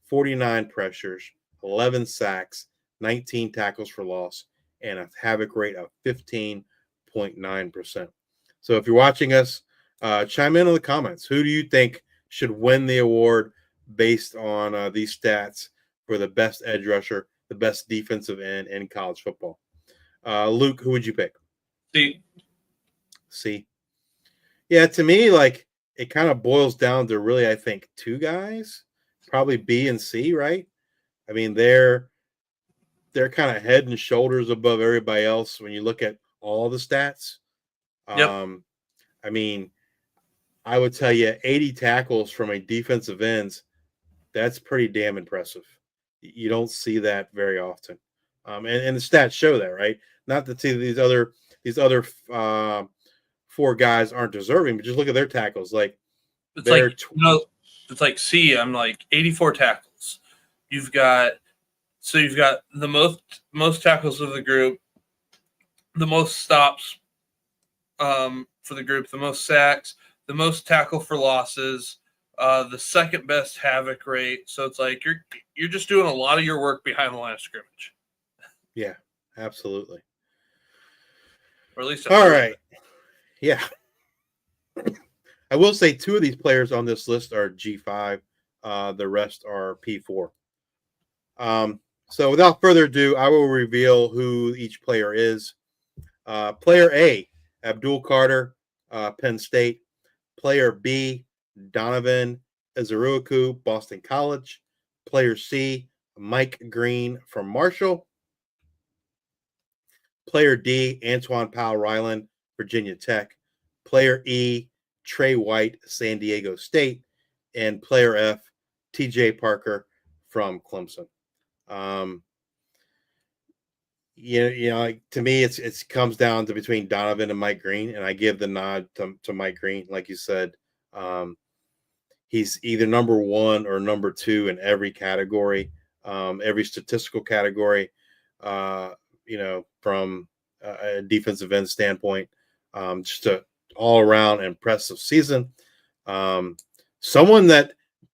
49 pressures, 11 sacks, 19 tackles for loss, and a havoc rate of 15.9%. So if you're watching us, chime in the comments. Who do you think should win the award based on these stats for the best edge rusher, the best defensive end in college football? Luke, who would you pick? C. Yeah, to me, like, it kind of boils down to really, I think, 2 guys, probably B and C, right? I mean, they're kind of head and shoulders above everybody else when you look at all the stats. Yep. I mean, I would tell you 80 tackles from a defensive end, that's pretty damn impressive. You don't see that very often. And the stats show that, right? Not to see these other 4 guys aren't deserving, but just look at their tackles. Like, it's like, it's like C, I'm like 84 tackles. You've got the most tackles of the group, the most stops for the group, the most sacks, the most tackle for losses, the second best havoc rate. So it's like you're just doing a lot of your work behind the line of scrimmage. Yeah, absolutely. Or at least all right. Yeah. I will say 2 of these players on this list are G5. The rest are P4. So without further ado, I will reveal who each player is. Player A, Abdul Carter, Penn State. Player B, Donovan Ezeruoku, Boston College. Player C, Mike Green from Marshall. Player D, Antoine Powell-Ryland, Virginia Tech. Player E, Trey White, San Diego State. And player F, TJ Parker from Clemson. To me, it comes down to between Donovan and Mike Green, and I give the nod to Mike Green. Like you said, he's either number 1 or number 2 in every category, every statistical category. From a defensive end standpoint, just a all-around impressive season. Someone that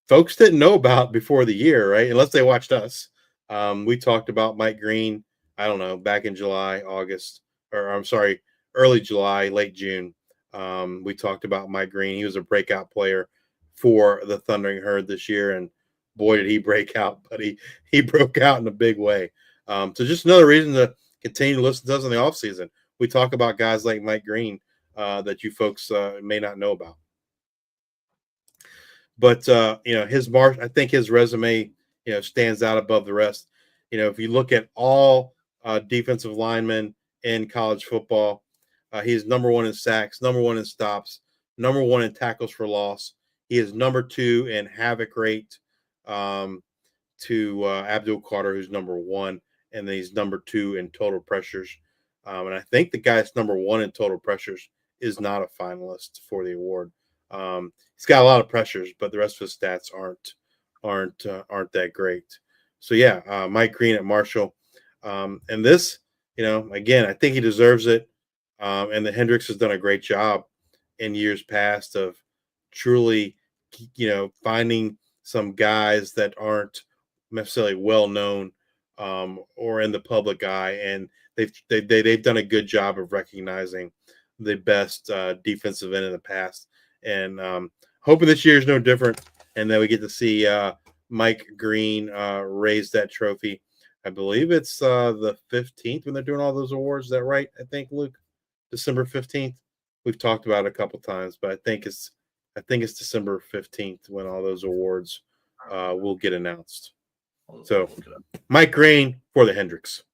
folks didn't know about before the year, right? Unless they watched us. We talked about Mike Green, I don't know, back in early July, late June. We talked about Mike Green. He was a breakout player for the Thundering Herd this year, and boy, did he break out, but he broke out in a big way. So just another reason to continue to listen to us in the offseason. We talk about guys like Mike Green that you folks may not know about. But, I think his resume, stands out above the rest. If you look at all defensive linemen in college football, he's number one in sacks, number one in stops, number one in tackles for loss. He is number two in havoc rate to Abdul Carter, who's number one, and then he's number two in total pressures. And I think the guy that's number one in total pressures is not a finalist for the award. He's got a lot of pressures, but the rest of his stats aren't that great. So yeah, Mike Green at Marshall, and this, again, I think he deserves it. And the Hendricks has done a great job in years past of truly, finding some guys that aren't necessarily well known or in the public eye, and they've done a good job of recognizing the best defensive end in the past. And hoping this year is no different, and then we get to see Mike Green raise that trophy. I believe it's the 15th when they're doing all those awards. Is that right? I think, Luke, December 15th. We've talked about it a couple times, but I think it's December 15th when all those awards will get announced. So, Mike Green for the Hendricks.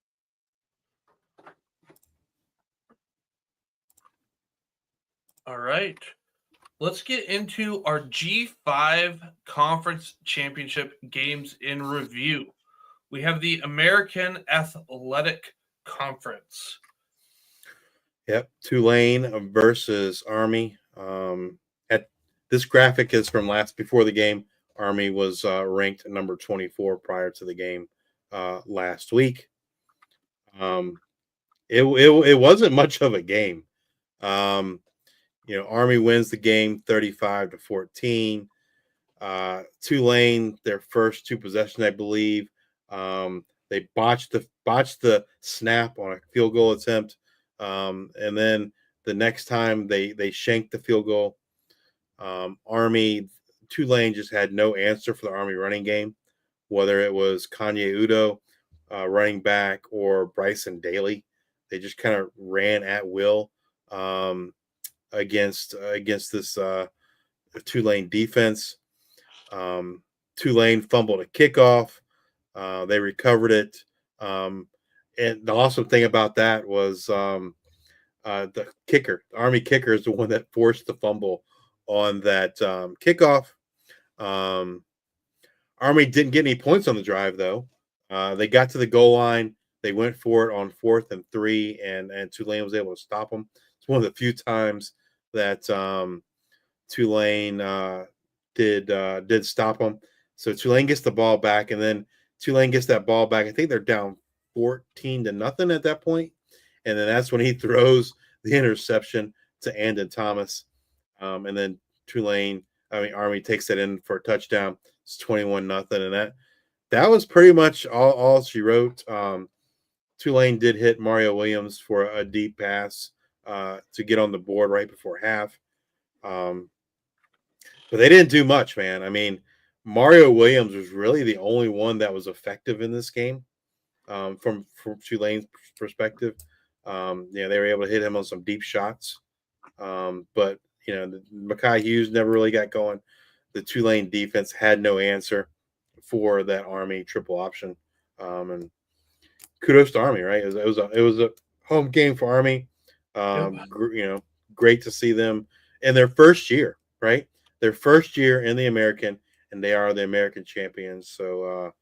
All right. Let's get into our G5 Conference Championship games in review. We have the American Athletic Conference. Yep, Tulane versus Army. This graphic is from before the game. Army was ranked number 24 prior to the game last week. It wasn't much of a game. Army wins the game 35-14. Tulane, their first two possessions, I believe, they botched the snap on a field goal attempt, and then the next time they shanked the field goal. Tulane just had no answer for the Army running game, whether it was Kanye Udo, running back, or Bryson Daly. They just kind of ran at will against this Tulane defense. Tulane fumbled a kickoff. They recovered it. And the awesome thing about that was the kicker. The Army kicker is the one that forced the fumble on that kickoff. Army didn't get any points on the drive, though. They got to the goal line. They went for it on 4th and 3, and Tulane was able to stop them. It's one of the few times that Tulane did stop them. So Tulane gets the ball back, and then Tulane gets that ball back. I think they're down 14-0 at that point, and then that's when he throws the interception to Andon Thomas, and then Army takes that in for a touchdown. It's 21-0, and that was pretty much all she wrote. Tulane did hit Mario Williams for a deep pass to get on the board right before half. But they didn't do much, man. I mean, Mario Williams was really the only one that was effective in this game from Tulane's perspective. They were able to hit him on some deep shots. But, Mekhi Hughes never really got going. The Tulane defense had no answer for that Army triple option. And kudos to Army, right? It was a home game for Army. Great to see them in their first year, right? Their first year in the American, and they are the American champions. So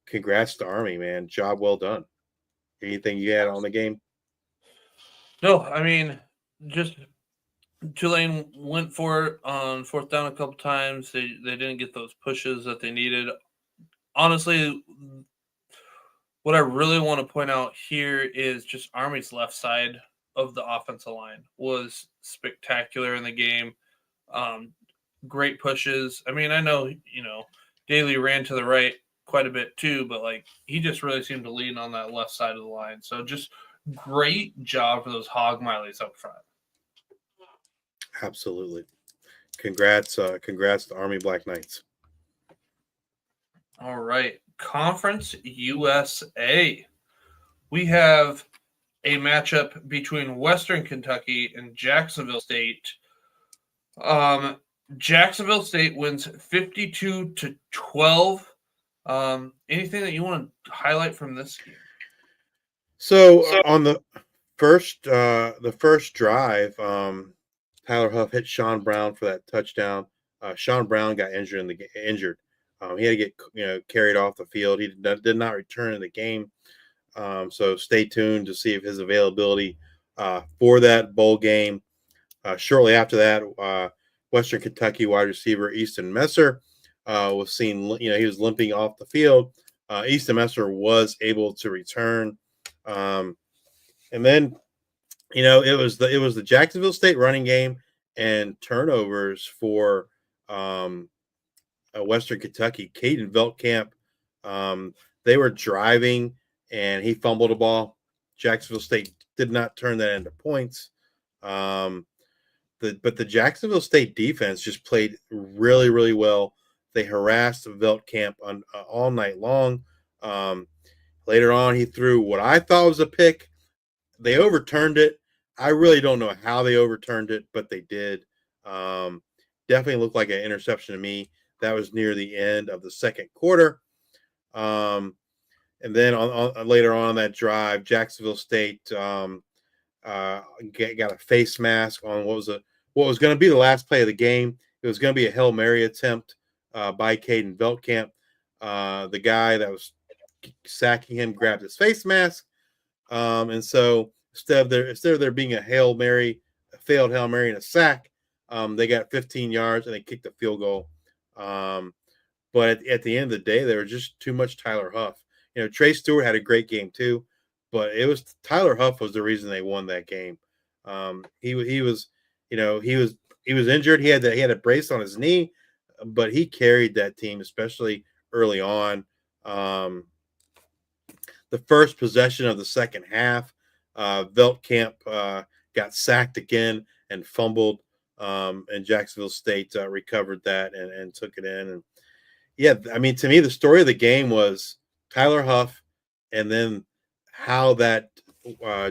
congrats to Army, man. Job well done. Anything you had on the game? No, I mean, just Tulane went for it on 4th down a couple times. They didn't get those pushes that they needed. Honestly, what I really want to point out here is just Army's left side of the offensive line was spectacular in the game. Great pushes. I mean, I know, Daly ran to the right quite a bit too, but he just really seemed to lean on that left side of the line. So just great job for those Hog Mileys up front. Absolutely. Congrats to Army Black Knights. All right. Conference USA. We have a matchup between Western Kentucky and Jacksonville State. Jacksonville State wins 52-12. Anything that you want to highlight from this game? So on the first drive, Tyler Huff hit Sean Brown for that touchdown. Sean Brown got injured he had to get carried off the field. He did not return in the game. So stay tuned to see if his availability for that bowl game. Shortly after that, Western Kentucky wide receiver Easton Messer was seen. He was limping off the field. Easton Messer was able to return, and then it was the Jacksonville State running game and turnovers for Western Kentucky. Caden Veltkamp, they were driving and he fumbled the ball. Jacksonville State did not turn that into points. But the Jacksonville State defense just played really, really well. They harassed Veltkamp all night long. Later on, he threw what I thought was a pick. They overturned it. I really don't know how they overturned it, but they did. Definitely looked like an interception to me. That was near the end of the second quarter. And then later on that drive, Jacksonville State got a face mask on what was going to be the last play of the game. It was going to be a Hail Mary attempt by Caden Veltkamp. The guy that was sacking him grabbed his face mask. And so instead of there being a failed Hail Mary and a sack, they got 15 yards and they kicked a field goal. But at the end of the day, they were just too much Tyler Huff. Trey Stewart had a great game too, but it was Tyler Huff was the reason they won that game. He was injured. He had a brace on his knee, but he carried that team, especially early on. The first possession of the second half, Veltkamp got sacked again and fumbled, and Jacksonville State recovered that and took it in. And yeah, I mean, to me, the story of the game was Tyler Huff, and then how that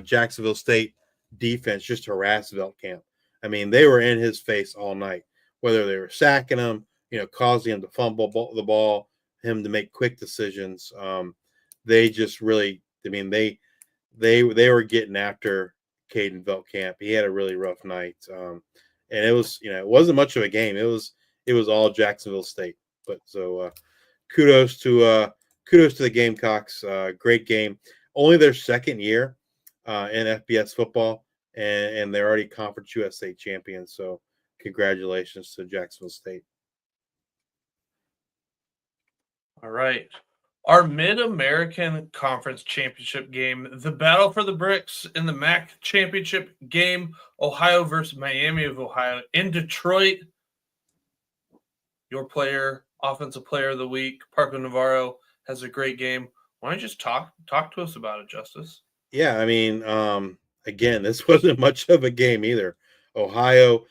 Jacksonville State defense just harassed Veltkamp. I mean, they were in his face all night, whether they were sacking him, causing him to fumble the ball, him to make quick decisions. They just really, I mean, they were getting after Caden Veltkamp. He had a really rough night, and it was, it wasn't much of a game. It was all Jacksonville State. But so kudos to the Gamecocks. Great game. Only their second year in FBS football, and they're already Conference USA champions. So congratulations to Jacksonville State. All right. Our Mid-American Conference Championship game, the battle for the bricks in the MAC Championship game, Ohio versus Miami of Ohio in Detroit. Your offensive player of the week, Parker Navarro, has a great game. Why don't you just talk to us about it, Justice? Yeah, I mean, again, this wasn't much of a game either. Ohio,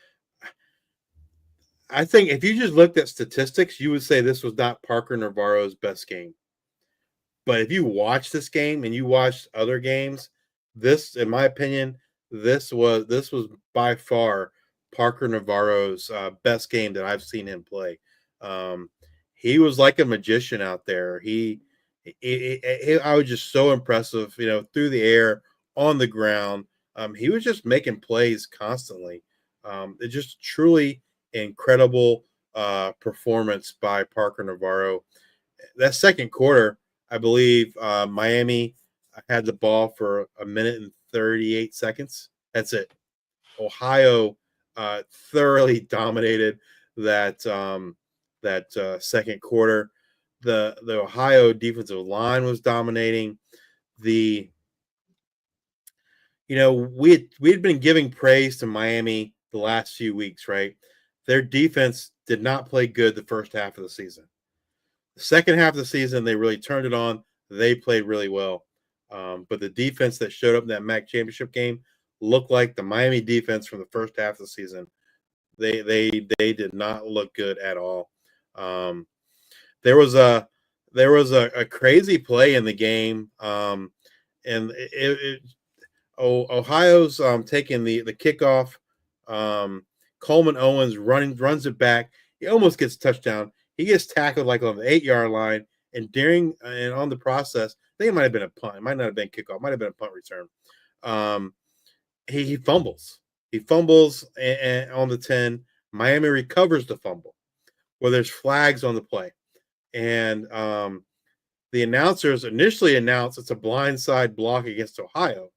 I think if you just looked at statistics, you would say this was not Parker Navarro's best game. But if you watch this game and you watch other games, this, in my opinion, this was by far Parker Navarro's best game that I've seen him play. He was like a magician out there. I was just so impressive, through the air, on the ground. He was just making plays constantly. It's just truly incredible performance by Parker Navarro. That second quarter, I believe Miami had the ball for 1 minute and 38 seconds. That's it. Ohio thoroughly dominated that second quarter. The Ohio defensive line was dominating. We had been giving praise to Miami the last few weeks, right? Their defense did not play good the first half of the season. The second half of the season, they really turned it on. They played really well. But the defense that showed up in that MAC championship game looked like the Miami defense from the first half of the season. They did not look good at all. There was a crazy play in the game, and Ohio's taking the kickoff. Coleman Owens runs it back. He almost gets a touchdown. He gets tackled like on the 8-yard line, and on the process, I think it might have been a punt. It might not have been kickoff. It might have been a punt return. He fumbles. He fumbles and on the 10. Miami recovers the fumble. Well, there's flags on the play, and the announcers initially announced it's a blindside block against Ohio.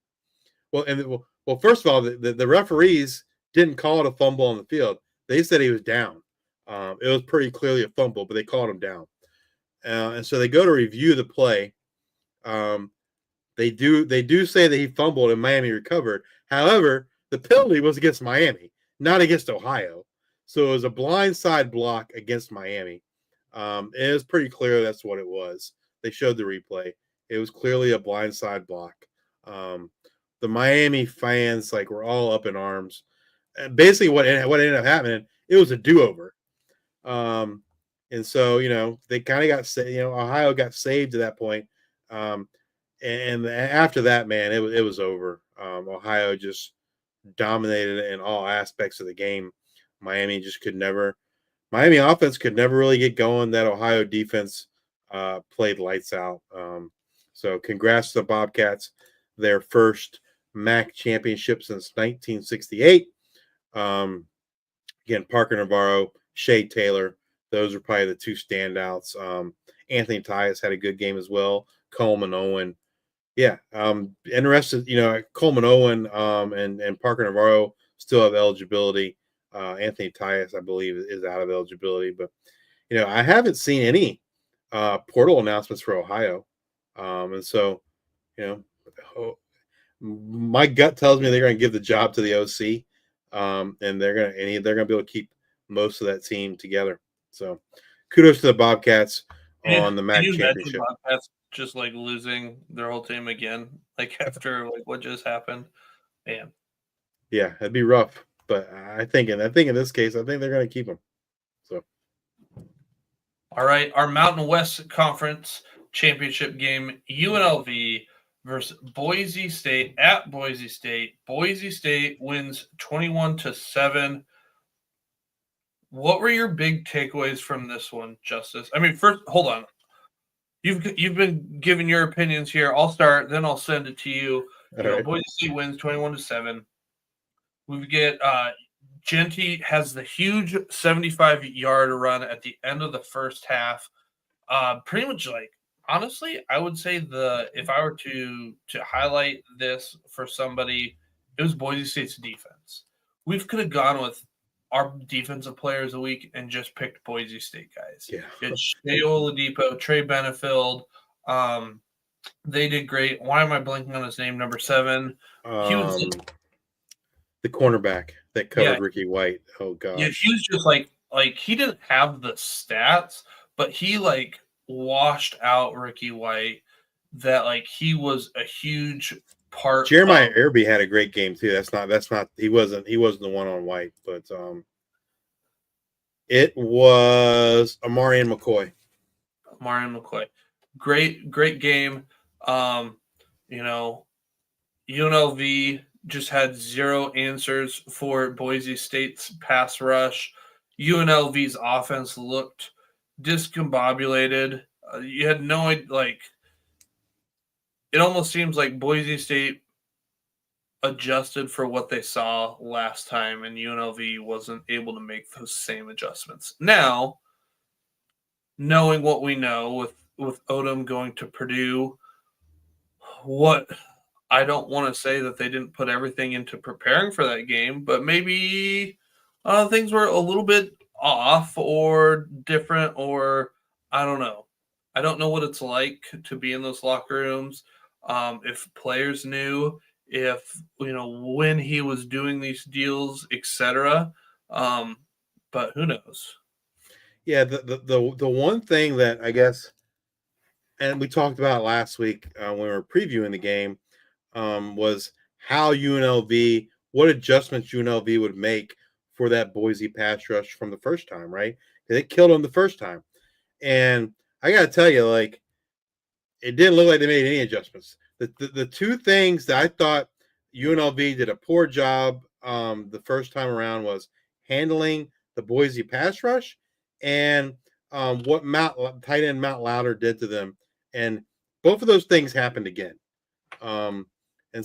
Well, first of all, the referees didn't call it a fumble on the field. They said he was down. It was pretty clearly a fumble, but they called him down. And so they go to review the play. They do say that he fumbled and Miami recovered. However, the penalty was against Miami, not against Ohio. So it was a blindside block against Miami. It was pretty clear that's what it was. They showed the replay. It was clearly a blindside block. The Miami fans were all up in arms. And basically, what ended up happening, it was a do-over. And so they kind of got Ohio got saved at that point. And after that, man, it was over. Ohio just dominated in all aspects of the game. Miami offense could never really get going. That Ohio defense played lights out. So congrats to the Bobcats, their first MAC championship since 1968. Again, Parker Navarro, Shea Taylor, those are probably the two standouts. Anthony Tyus had a good game as well. Coleman Owen. Yeah, interested. Coleman Owen and Parker Navarro still have eligibility. Anthony Tyus, I believe, is out of eligibility. But I haven't seen any portal announcements for Ohio, and so my gut tells me they're going to give the job to the OC, and they're going to be able to keep most of that team together. So, kudos to the Bobcats on the MAC championship. Bobcats just losing their whole team again, after what just happened, man. Yeah, it'd be rough, but I think in this case, I think they're going to keep them. So, all right, our Mountain West Conference championship game, UNLV versus Boise State at Boise State. Boise State wins 21-7. What were your big takeaways from this one, Justice? I mean, first, hold on. You've been giving your opinions here. I'll start, then I'll send it to you. Right. Boise State wins 21-7. We get Jeanty has the huge 75-yard run at the end of the first half. Pretty much honestly, I would say if I were to highlight this for somebody, it was Boise State's defense. We could have gone with our defensive players a week and just picked Boise State guys. Yeah. It's Shea Oladipo, Trey Benefield. They did great. Why am I blanking on his name? Number 7. He was the cornerback that covered Ricky White. Oh gosh. Yeah, he was just he didn't have the stats, but he washed out Ricky White. That he was a huge part. Jeremiah Irby had a great game too. That's not he wasn't the one on White, but it was Amarian McCoy. Great game. UNLV just had zero answers for Boise State's pass rush. UNLV's offense looked discombobulated. You had no idea, it almost seems like Boise State adjusted for what they saw last time, and UNLV wasn't able to make those same adjustments. Now, knowing what we know with Odom going to Purdue, I don't want to say that they didn't put everything into preparing for that game, but maybe things were a little bit off or different, or I don't know. I don't know what it's like to be in those locker rooms. If players knew, when he was doing these deals, etc. But who knows? Yeah, the one thing that I guess, and we talked about last week when we were previewing the game, was how UNLV, what adjustments UNLV would make for that Boise pass rush from the first time, right? They killed him the first time. And I got to tell you, like, it didn't look like they made any adjustments. The two things that I thought UNLV did a poor job the first time around was handling the Boise pass rush and what tight end Matt Lauder did to them. And both of those things happened again. And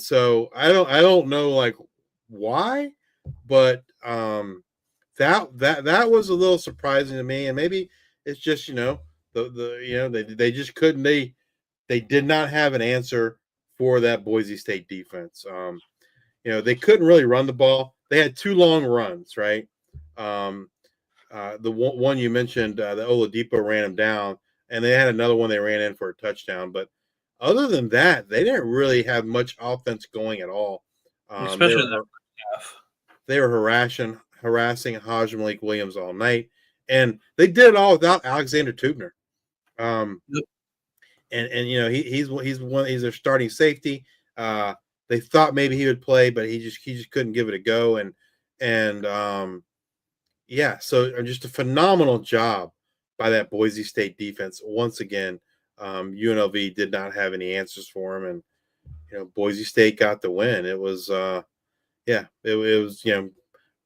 so I don't know like why, but that was a little surprising to me. And maybe it's just, they just couldn't, they did not have an answer for that Boise State defense. They couldn't really run the ball. They had 2 long runs, right? The one you mentioned, the Oladipo ran him down, and they had another one they ran in for a touchdown. But other than that, they didn't really have much offense going at all. Especially in the half. They were harassing Haj Malik Williams all night, and they did it all without Alexander Tubner. Yep. And he's their starting safety. They thought maybe he would play, but he just couldn't give it a go. So just a phenomenal job by that Boise State defense. Once again, UNLV did not have any answers for him, and Boise State got the win. It was it was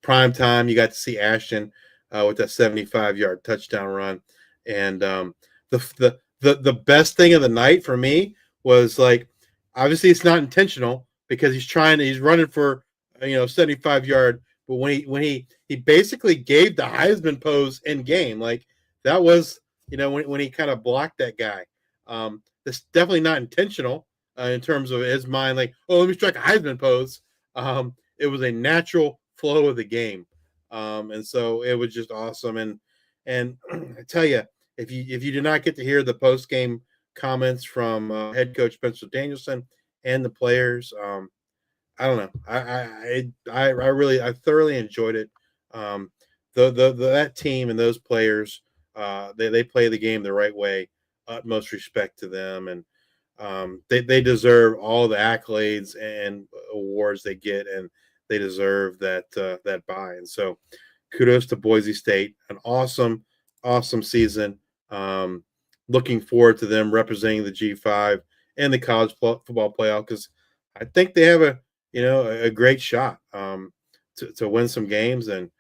prime time. You got to see Ashton with that 75-yard touchdown run, and the best thing of the night for me was, like, obviously it's not intentional because he's running for 75-yard, but when he basically gave the Heisman pose in game, like that was when he kind of blocked that guy. That's definitely not intentional in terms of his mind, like, oh, let me strike a Heisman pose. It was a natural flow of the game, and so it was just awesome. And I tell you, if you did not get to hear the post game comments from head coach Spencer Danielson and the players, I don't know. I thoroughly enjoyed it. That team and those players, they play the game the right way. Utmost respect to them, and they deserve all the accolades and awards they get, and they deserve that bye. And so, kudos to Boise State. An awesome season. Looking forward to them representing the G5 and the college football playoff, because I think they have a great shot to win some games and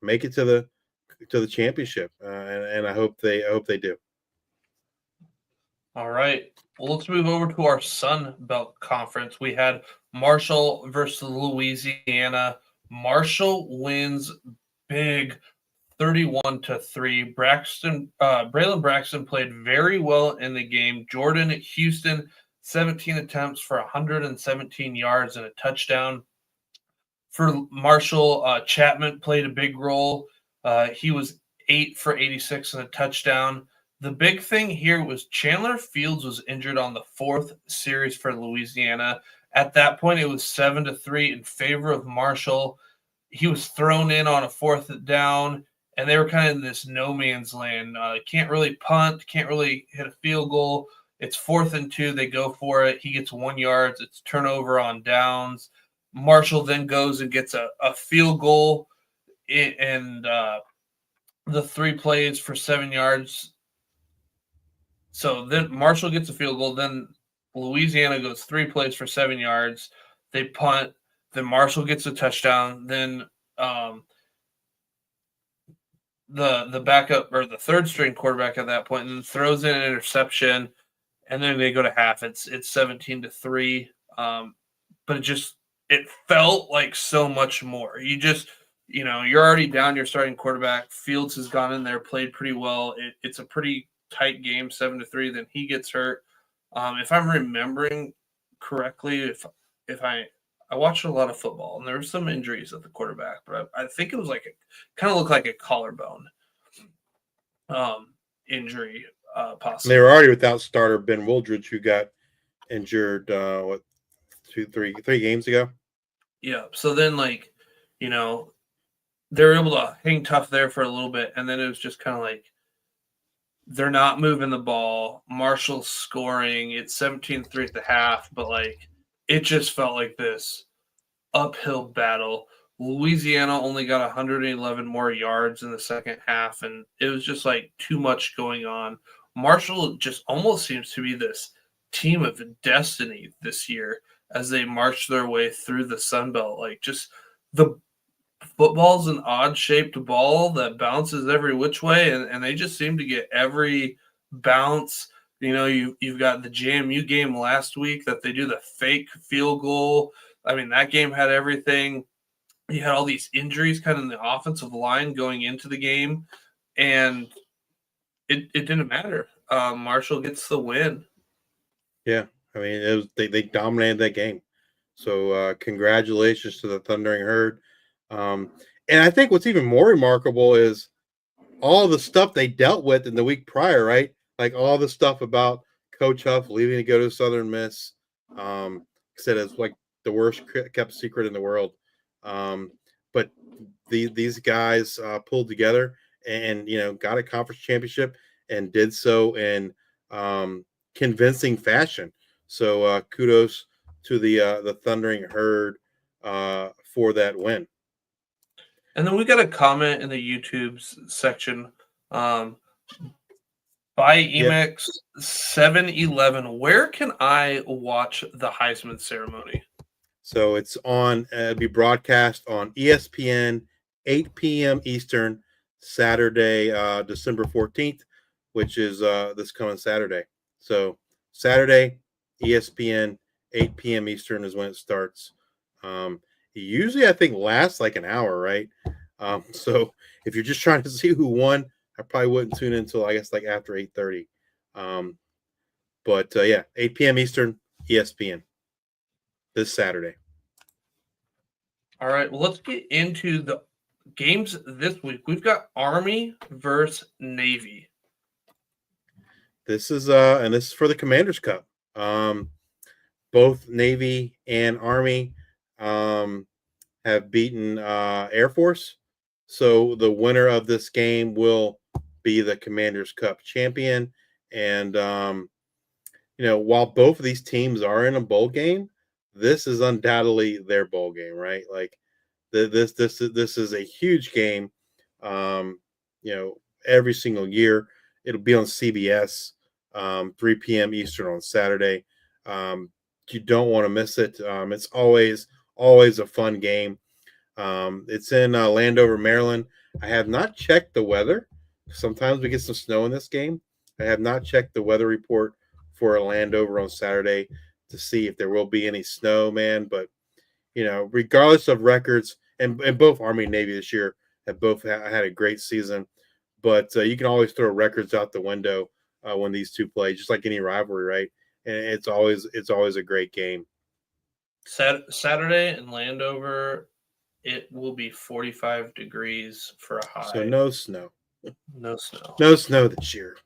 make it to the championship. And I hope they do. All right. Well, let's move over to our Sun Belt Conference. We had Marshall versus Louisiana. Marshall wins big, 31-3. Braylon Braxton played very well in the game. Jordan Houston, 17 attempts for 117 yards and a touchdown. For Marshall, Chapman played a big role. He was 8 for 86 and a touchdown. The big thing here was Chandler Fields was injured on the 4th series for Louisiana. At that point, it was 7-3 in favor of Marshall. He was thrown in on a 4th down, and they were kind of in this no man's land. Can't really punt, can't really hit a field goal. It's 4th and 2. They go for it. He gets 1 yard. It's turnover on downs. Marshall then goes and gets a field goal, and the 3 plays for 7 yards. So then Marshall gets a field goal. Then Louisiana goes 3 plays for 7 yards. They punt. Then Marshall gets a touchdown. Then the backup or the 3rd-string quarterback at that point, and then throws in an interception. And then they go to half. It's 17-3. But it felt like so much more. You're already down your starting quarterback. Fields has gone in there, played pretty well. It's a pretty tight game, 7-3. Then he gets hurt. If I'm remembering correctly, if I watched a lot of football, and there were some injuries at the quarterback, but I think it was kind of looked like a collarbone injury, possibly. They were already without starter Ben Wildridge, who got injured 3 games ago. Yeah. So then, they were able to hang tough there for a little bit, and then it was just kind of like they're not moving the ball. Marshall's scoring. It's 17-3 at the half, but it just felt like this uphill battle. Louisiana only got 111 more yards in the second half, and it was just like too much going on. Marshall just almost seems to be this team of destiny this year as they march their way through the Sun Belt. Like, just the football's an odd-shaped ball that bounces every which way, and they just seem to get every bounce. You know, you've got the JMU game last week that they do the fake field goal. I mean, that game had everything. You had all these injuries kind of in the offensive line going into the game, and it didn't matter. Marshall gets the win. Yeah, I mean, it was they dominated that game. So congratulations to the Thundering Herd. And I think what's even more remarkable is all the stuff they dealt with in the week prior, right? Like all the stuff about Coach Huff leaving to go to Southern Miss. Said it's like the worst kept secret in the world. But these guys pulled together and got a conference championship and did so in convincing fashion. So kudos to the Thundering Herd for that win. And then we got a comment in the YouTube section by Emex 711. Where can I watch the Heisman ceremony? So it's on, it'll be broadcast on ESPN, 8 p.m. Eastern, Saturday, December 14th, which is this coming Saturday. So Saturday, ESPN, 8 p.m. Eastern is when it starts. Usually, I think, lasts like an hour, right? So if you're just trying to see who won, I probably wouldn't tune in until, I guess, like after 8:30. But 8 p.m. Eastern, ESPN. This Saturday. All right, well, let's get into the games this week. We've got Army versus Navy. This is for the Commanders Cup. Both Navy and Army have beaten Air Force, so the winner of this game will be the Commanders Cup champion. And while both of these teams are in a bowl game, this is undoubtedly their bowl game, right? Like this is a huge game. Every single year it'll be on CBS, 3 p.m. Eastern on Saturday. You don't want to miss it. It's always a fun game. It's in Landover, Maryland. I have not checked the weather. Sometimes we get some snow in this game. I have not checked the weather report for Landover on Saturday to see if there will be any snow, man. But, regardless of records, and both Army and Navy this year have both had a great season. But you can always throw records out the window when these two play, just like any rivalry, right? And it's always a great game. Saturday in Landover, it will be 45 degrees for a high. So no snow. No snow. No snow this year.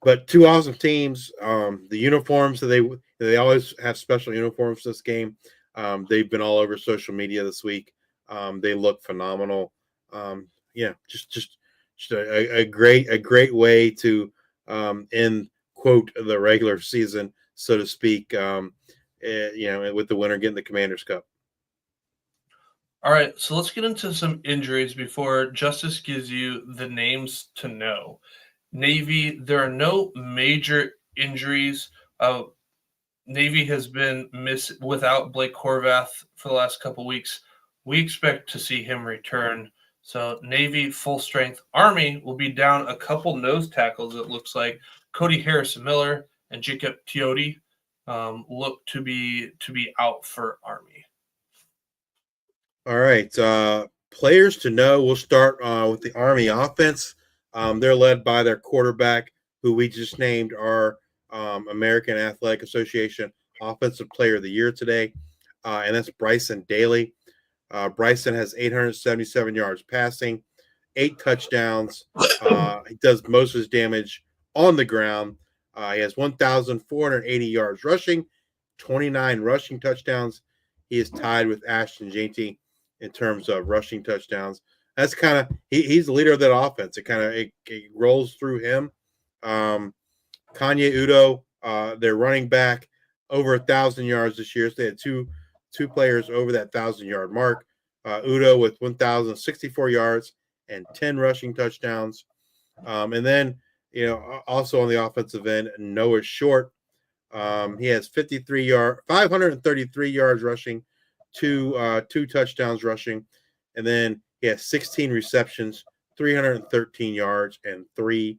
But two awesome teams. The uniforms, they always have special uniforms this game. They've been all over social media this week. They look phenomenal. Just a great way to end, quote, the regular season, so to speak. With the winner getting the Commanders Cup. All right, so let's get into some injuries before Justice gives you the names to know. Navy, there are no major injuries. Navy has been without Blake Horvath for the last couple weeks. We expect to see him return. So Navy full strength. Army will be down a couple nose tackles. It looks like Cody Harrison-Miller and Jacob Teote look to be out for Army. All right, players to know. We'll start with the Army offense. They're led by their quarterback, who we just named our American Athletic Association Offensive Player of the Year today, and that's Bryson Daly. Bryson has 877 yards passing, 8 touchdowns. He does most of his damage on the ground. He has 1,480 yards rushing, 29 rushing touchdowns. He is tied with Ashton Jeanty in terms of rushing touchdowns. That's kind of he's the leader of that offense. It rolls through him. Kanye Udo, their running back, over 1,000 yards this year. So they had two players over that 1,000-yard mark. Udo with 1,064 yards and 10 rushing touchdowns. And then, also on the offensive end, Noah Short. He has 533 yards rushing, two touchdowns rushing, and then he has 16 receptions, 313 yards, and 3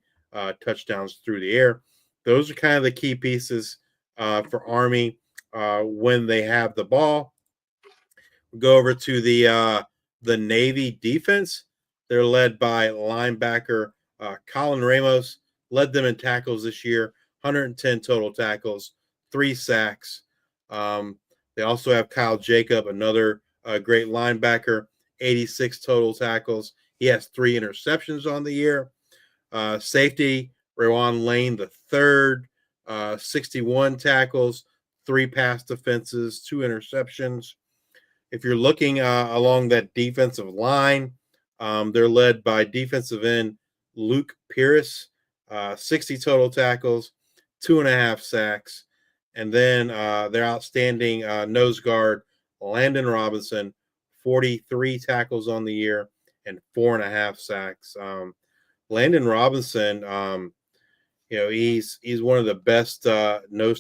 touchdowns through the air. Those are kind of the key pieces for Army when they have the ball. We'll go over to the Navy defense. They're led by linebacker Colin Ramos, led them in tackles this year, 110 total tackles, 3 sacks. They also have Kyle Jacob, another great linebacker, 86 total tackles. He has 3 interceptions on the year. Safety, Rawan Lane III, 61 tackles, 3 pass defenses, 2 interceptions. If you're looking along that defensive line, they're led by defensive end Luke Pierce, 60 total tackles, 2.5 sacks. And then their outstanding nose guard, Landon Robinson, 43 tackles on the year and 4.5 sacks. Landon Robinson, he's one of the best nose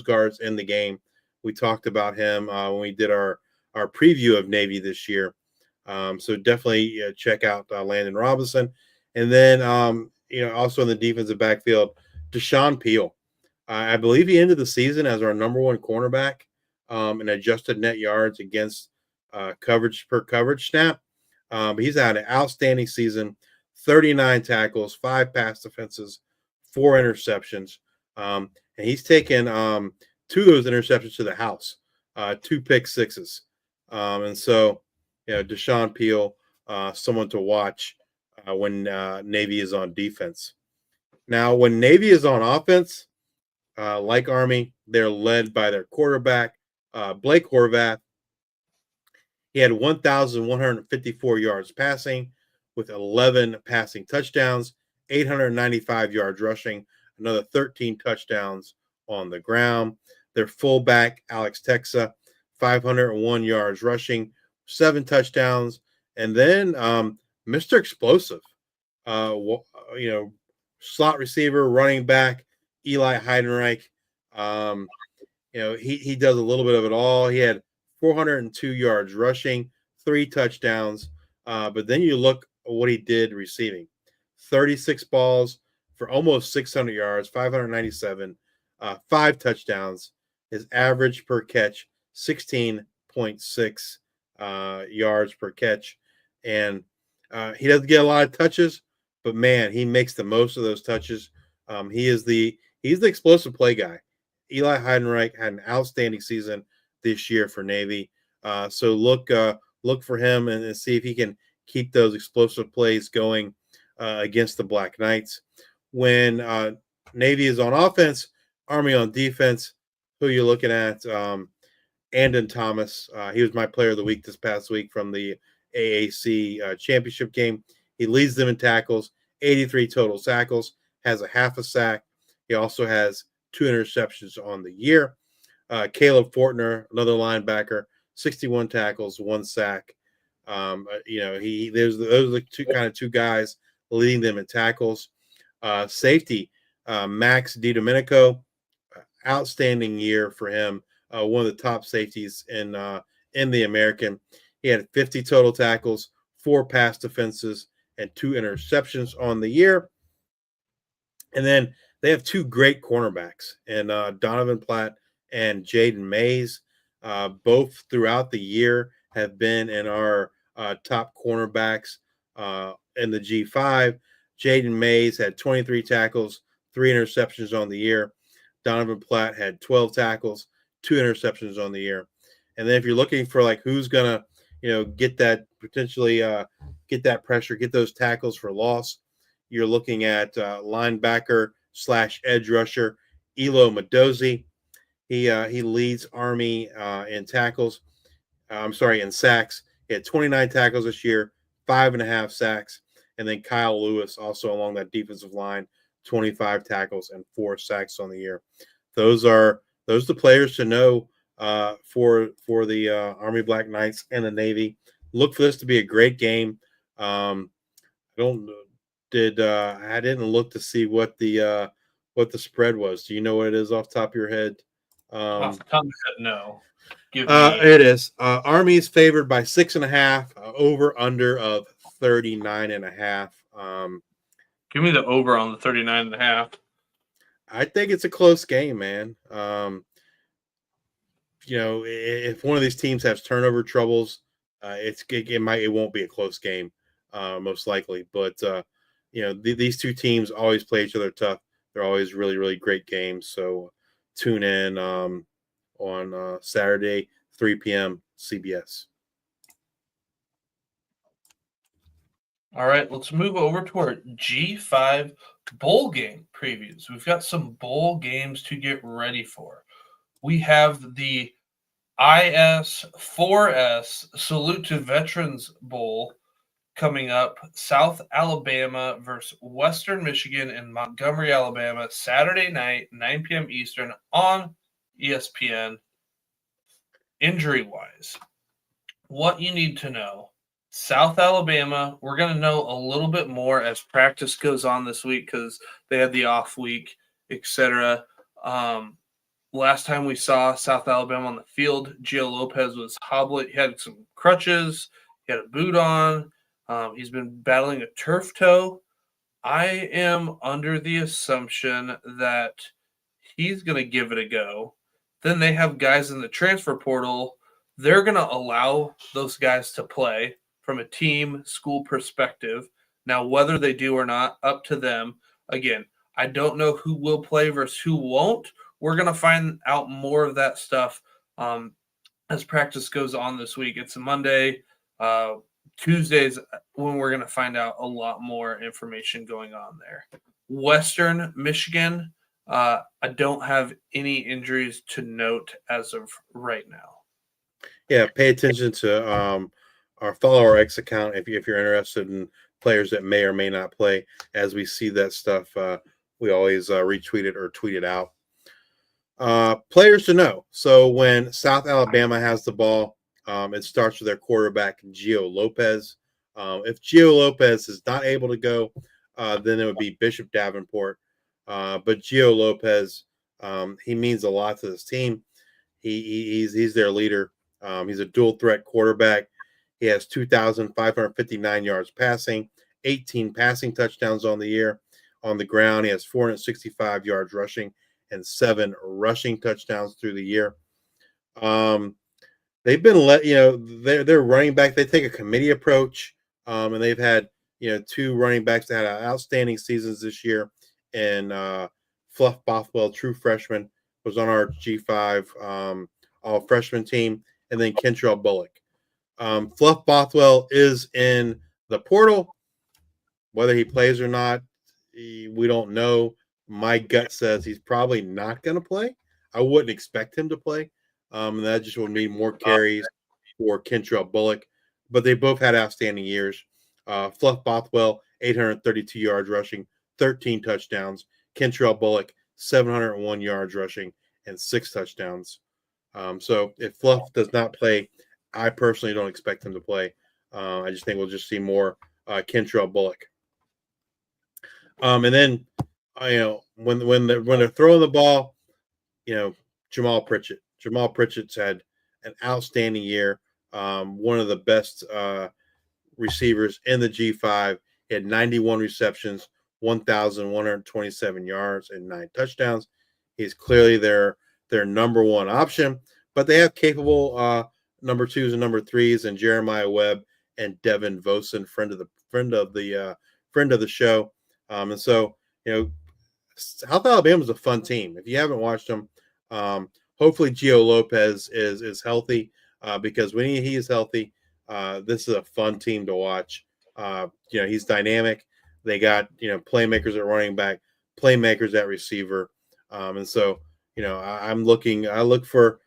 guards in the game. We talked about him when we did our preview of Navy this year. So definitely check out Landon Robinson. And then, also in the defensive backfield, Deshaun Peel. I believe he ended the season as our number 1 cornerback in adjusted net yards against coverage per coverage snap. But he's had an outstanding season, 39 tackles, 5 pass defenses, 4 interceptions. And he's taken 2 of those interceptions to the house, 2 pick sixes. And so, Deshaun Peel, someone to watch when Navy is on defense. Now, when Navy is on offense, like Army, they're led by their quarterback, Blake Horvath. He had 1,154 yards passing with 11 passing touchdowns, 895 yards rushing, another 13 touchdowns on the ground. Their fullback, Alex Texa, 501 yards rushing, 7 touchdowns. And then Mr. Explosive, slot receiver, running back, Eli Heidenreich. He does a little bit of it all. He had 402 yards rushing, 3 touchdowns. But then you look at what he did receiving. 36 balls for almost 600 yards, 597, 5 touchdowns. His average per catch, 16.6 yards per catch. And he doesn't get a lot of touches, but man, he makes the most of those touches. He's the explosive play guy. Eli Heidenreich had an outstanding season this year for Navy. So look for him and see if he can keep those explosive plays going against the Black Knights. When Navy is on offense, Army on defense, who are you looking at? Andon Thomas. He was my player of the week this past week from the AAC championship game. He leads them in tackles, 83 total tackles, has a half a sack. He also has 2 interceptions on the year. Caleb Fortner, another linebacker, 61 tackles, 1 sack. Those are the 2 guys leading them in tackles. Safety, Max DiDomenico, outstanding year for him. One of the top safeties in the American. He had 50 total tackles, 4 pass defenses, and 2 interceptions on the year. And then they have 2 great cornerbacks, and Donovan Platt and Jaden Mays, both throughout the year have been in our top cornerbacks in the G5. Jaden Mays had 23 tackles, 3 interceptions on the year. Donovan Platt had 12 tackles, 2 interceptions on the year. And then if you're looking for who's gonna, get that potentially get that pressure, get those tackles for loss, you're looking at linebacker / edge rusher Elo Madozi. He leads Army in tackles. In sacks. He had 29 tackles this year, 5.5 sacks. And then Kyle Lewis also along that defensive line, 25 tackles and 4 sacks on the year. Those are the players to know for the Army Black Knights and the Navy. look for this to be a great game. I didn't look to see what the spread was. Do you know what it is off the top of your head? Off the top of my head, no. It is. Army is favored by 6.5. Over under of 39.5. Give me the over on the 39.5. I think it's a close game, man. If one of these teams has turnover troubles, it won't be a close game, most likely. But these two teams always play each other tough. They're always really, really great games. So tune in on Saturday, 3 p.m. CBS. All right, let's move over to our G5 bowl game previews. We've got some bowl games to get ready for. We have the IS4S Salute to Veterans Bowl coming up. South Alabama versus Western Michigan in Montgomery, Alabama, Saturday night, 9 p.m. Eastern on ESPN. Injury-wise, what you need to know. South Alabama, we're going to know a little bit more as practice goes on this week because they had the off week, etc. Last time we saw South Alabama on the field, Gio Lopez was hobbling. He had some crutches. He had a boot on. He's been battling a turf toe. I am under the assumption that he's going to give it a go. Then they have guys in the transfer portal. They're going to allow those guys to play from a team, school perspective. Now, whether they do or not, up to them. Again, I don't know who will play versus who won't. We're going to find out more of that stuff as practice goes on this week. It's a Monday. Tuesdays when we're going to find out a lot more information going on there. Western Michigan, I don't have any injuries to note as of right now. Yeah, pay attention to our Follow Our X account if you're interested in players that may or may not play. As we see that stuff, we always retweet it or tweet it out. Players to know. So when South Alabama has the ball, it starts with their quarterback, Gio Lopez. If Gio Lopez is not able to go, then it would be Bishop Davenport. But Gio Lopez, he means a lot to this team. He's their leader. He's a dual threat quarterback. He has 2,559 yards passing, 18 passing touchdowns on the year. On the ground, he has 465 yards rushing and 7 rushing touchdowns through the year. They've been they're running back. They take a committee approach, and they've had 2 running backs that had outstanding seasons this year. And Fluff Bothwell, true freshman, was on our G5 all freshman team, and then Kentrell Bullock. Fluff Bothwell is in the portal. Whether he plays or not, we don't know. My gut says he's probably not going to play. I wouldn't expect him to play. And that just would mean more carries for Kentrell Bullock. But they both had outstanding years. Fluff Bothwell, 832 yards rushing, 13 touchdowns. Kentrell Bullock, 701 yards rushing and 6 touchdowns. So if Fluff does not play, I personally don't expect him to play. I just think we'll just see more Kentrell Bullock. And then when they're throwing the ball, Jamal Pritchett. Jamal Pritchett's had an outstanding year. One of the best receivers in the G5. He had 91 receptions, 1,127 yards, and 9 touchdowns. He's clearly their number one option, but they have capable number 2s and number 3s, and Jeremiah Webb and Devin Vosen, friend of the show. And so South Alabama is a fun team. If you haven't watched them, hopefully Gio Lopez is healthy because when he is healthy, this is a fun team to watch. He's dynamic. They got playmakers at running back, playmakers at receiver, and so I look for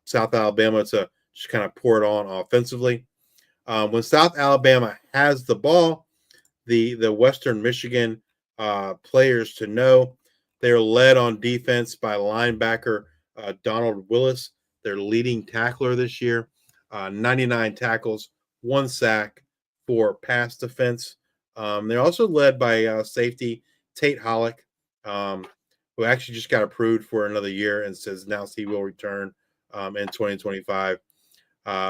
South Alabama to just kind of pour it on offensively. When South Alabama has the ball, the Western Michigan players to know, they're led on defense by linebacker Donald Willis, their leading tackler this year. 99 tackles, 1 sack, 4 pass defense. They're also led by safety Tate Hollick, who actually just got approved for another year and says now he will return in 2025.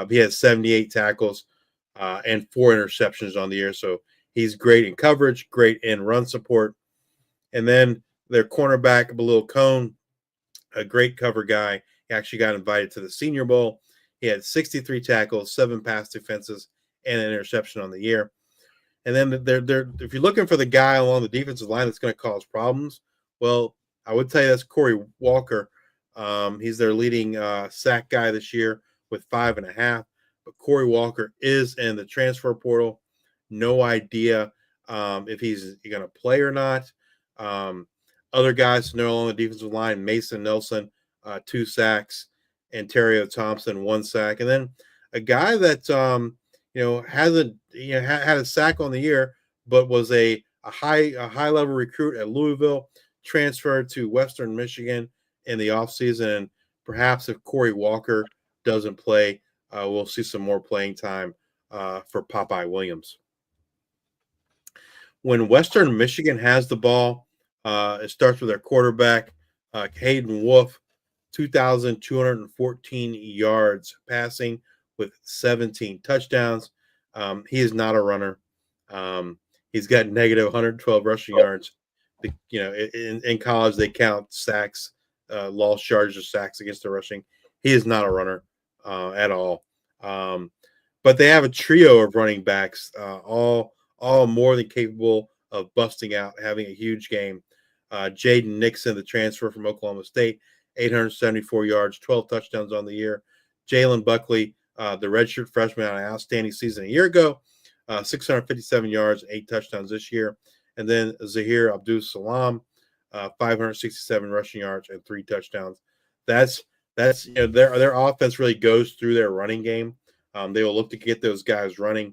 He has 78 tackles and 4 interceptions on the year, so he's great in coverage, great in run support. And then their cornerback, Balil Cone, a great cover guy. He actually got invited to the Senior Bowl. He had 63 tackles, 7 pass defenses, and an interception on the year. And then if you're looking for the guy along the defensive line that's going to cause problems, well, I would tell you that's Corey Walker. He's their leading sack guy this year with 5.5. But Corey Walker is in the transfer portal. No idea if he's going to play or not. Other guys to know along the defensive line: Mason Nelson, 2 sacks, Ontario Thompson, 1 sack, and then a guy that hasn't had a sack on the year, but was a high level recruit at Louisville, transferred to Western Michigan in the offseason. And perhaps if Corey Walker doesn't play, we'll see some more playing time for Popeye Williams. When Western Michigan has the ball, it starts with their quarterback, Hayden Wolf, 2,214 yards passing with 17 touchdowns. He is not a runner. He's got negative 112 rushing yards. In college, they count sacks, lost charges of sacks against the rushing. He is not a runner at all. But they have a trio of running backs, all more than capable of busting out, having a huge game. Jaden Nixon, the transfer from Oklahoma State, 874 yards, 12 touchdowns on the year. Jalen Buckley, the redshirt freshman, had an outstanding season a year ago, 657 yards, 8 touchdowns this year. And then Zahir Abdul-Salam, 567 rushing yards and 3 touchdowns. That's their offense really goes through their running game. They will look to get those guys running.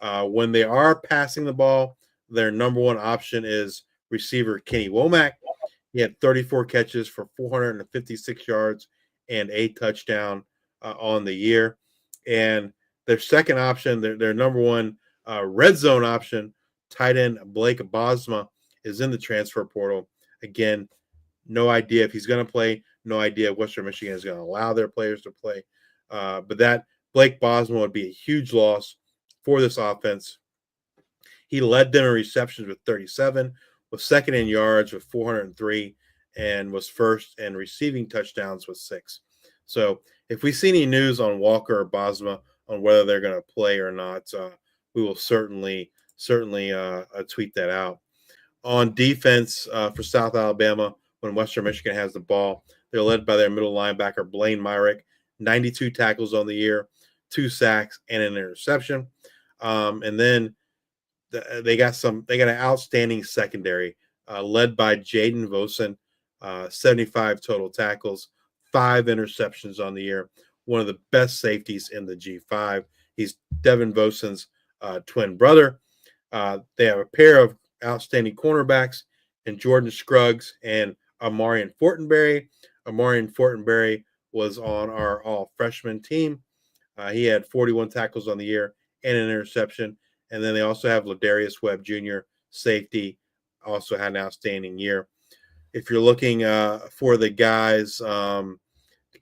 When they are passing the ball, their number one option is receiver Kenny Womack. He had 34 catches for 456 yards and 8 touchdowns on the year. And their second option, their number one red zone option, tight end Blake Bosma, is in the transfer portal. Again, no idea if he's going to play. No idea if Western Michigan is going to allow their players to play. But that Blake Bosma would be a huge loss for this offense. He led them in receptions with 37, was second in yards with 403, and was first in receiving touchdowns with 6. So if we see any news on Walker or Bosma on whether they're going to play or not, we will certainly tweet that out. On defense for South Alabama, when Western Michigan has the ball, they're led by their middle linebacker, Blaine Myrick, 92 tackles on the year, 2 sacks, and an interception. And then they got an outstanding secondary led by Jaden Vosen, 75 total tackles, 5 interceptions on the year. One of the best safeties in the G5. He's Devin Vosen's twin brother. They have a pair of outstanding cornerbacks in Jordan Scruggs and Amarian Fortenberry. Amarian Fortenberry was on our all-freshman team. He had 41 tackles on the year and an interception. And then they also have Ladarius Webb Jr., safety, also had an outstanding year. If you're looking for the guys that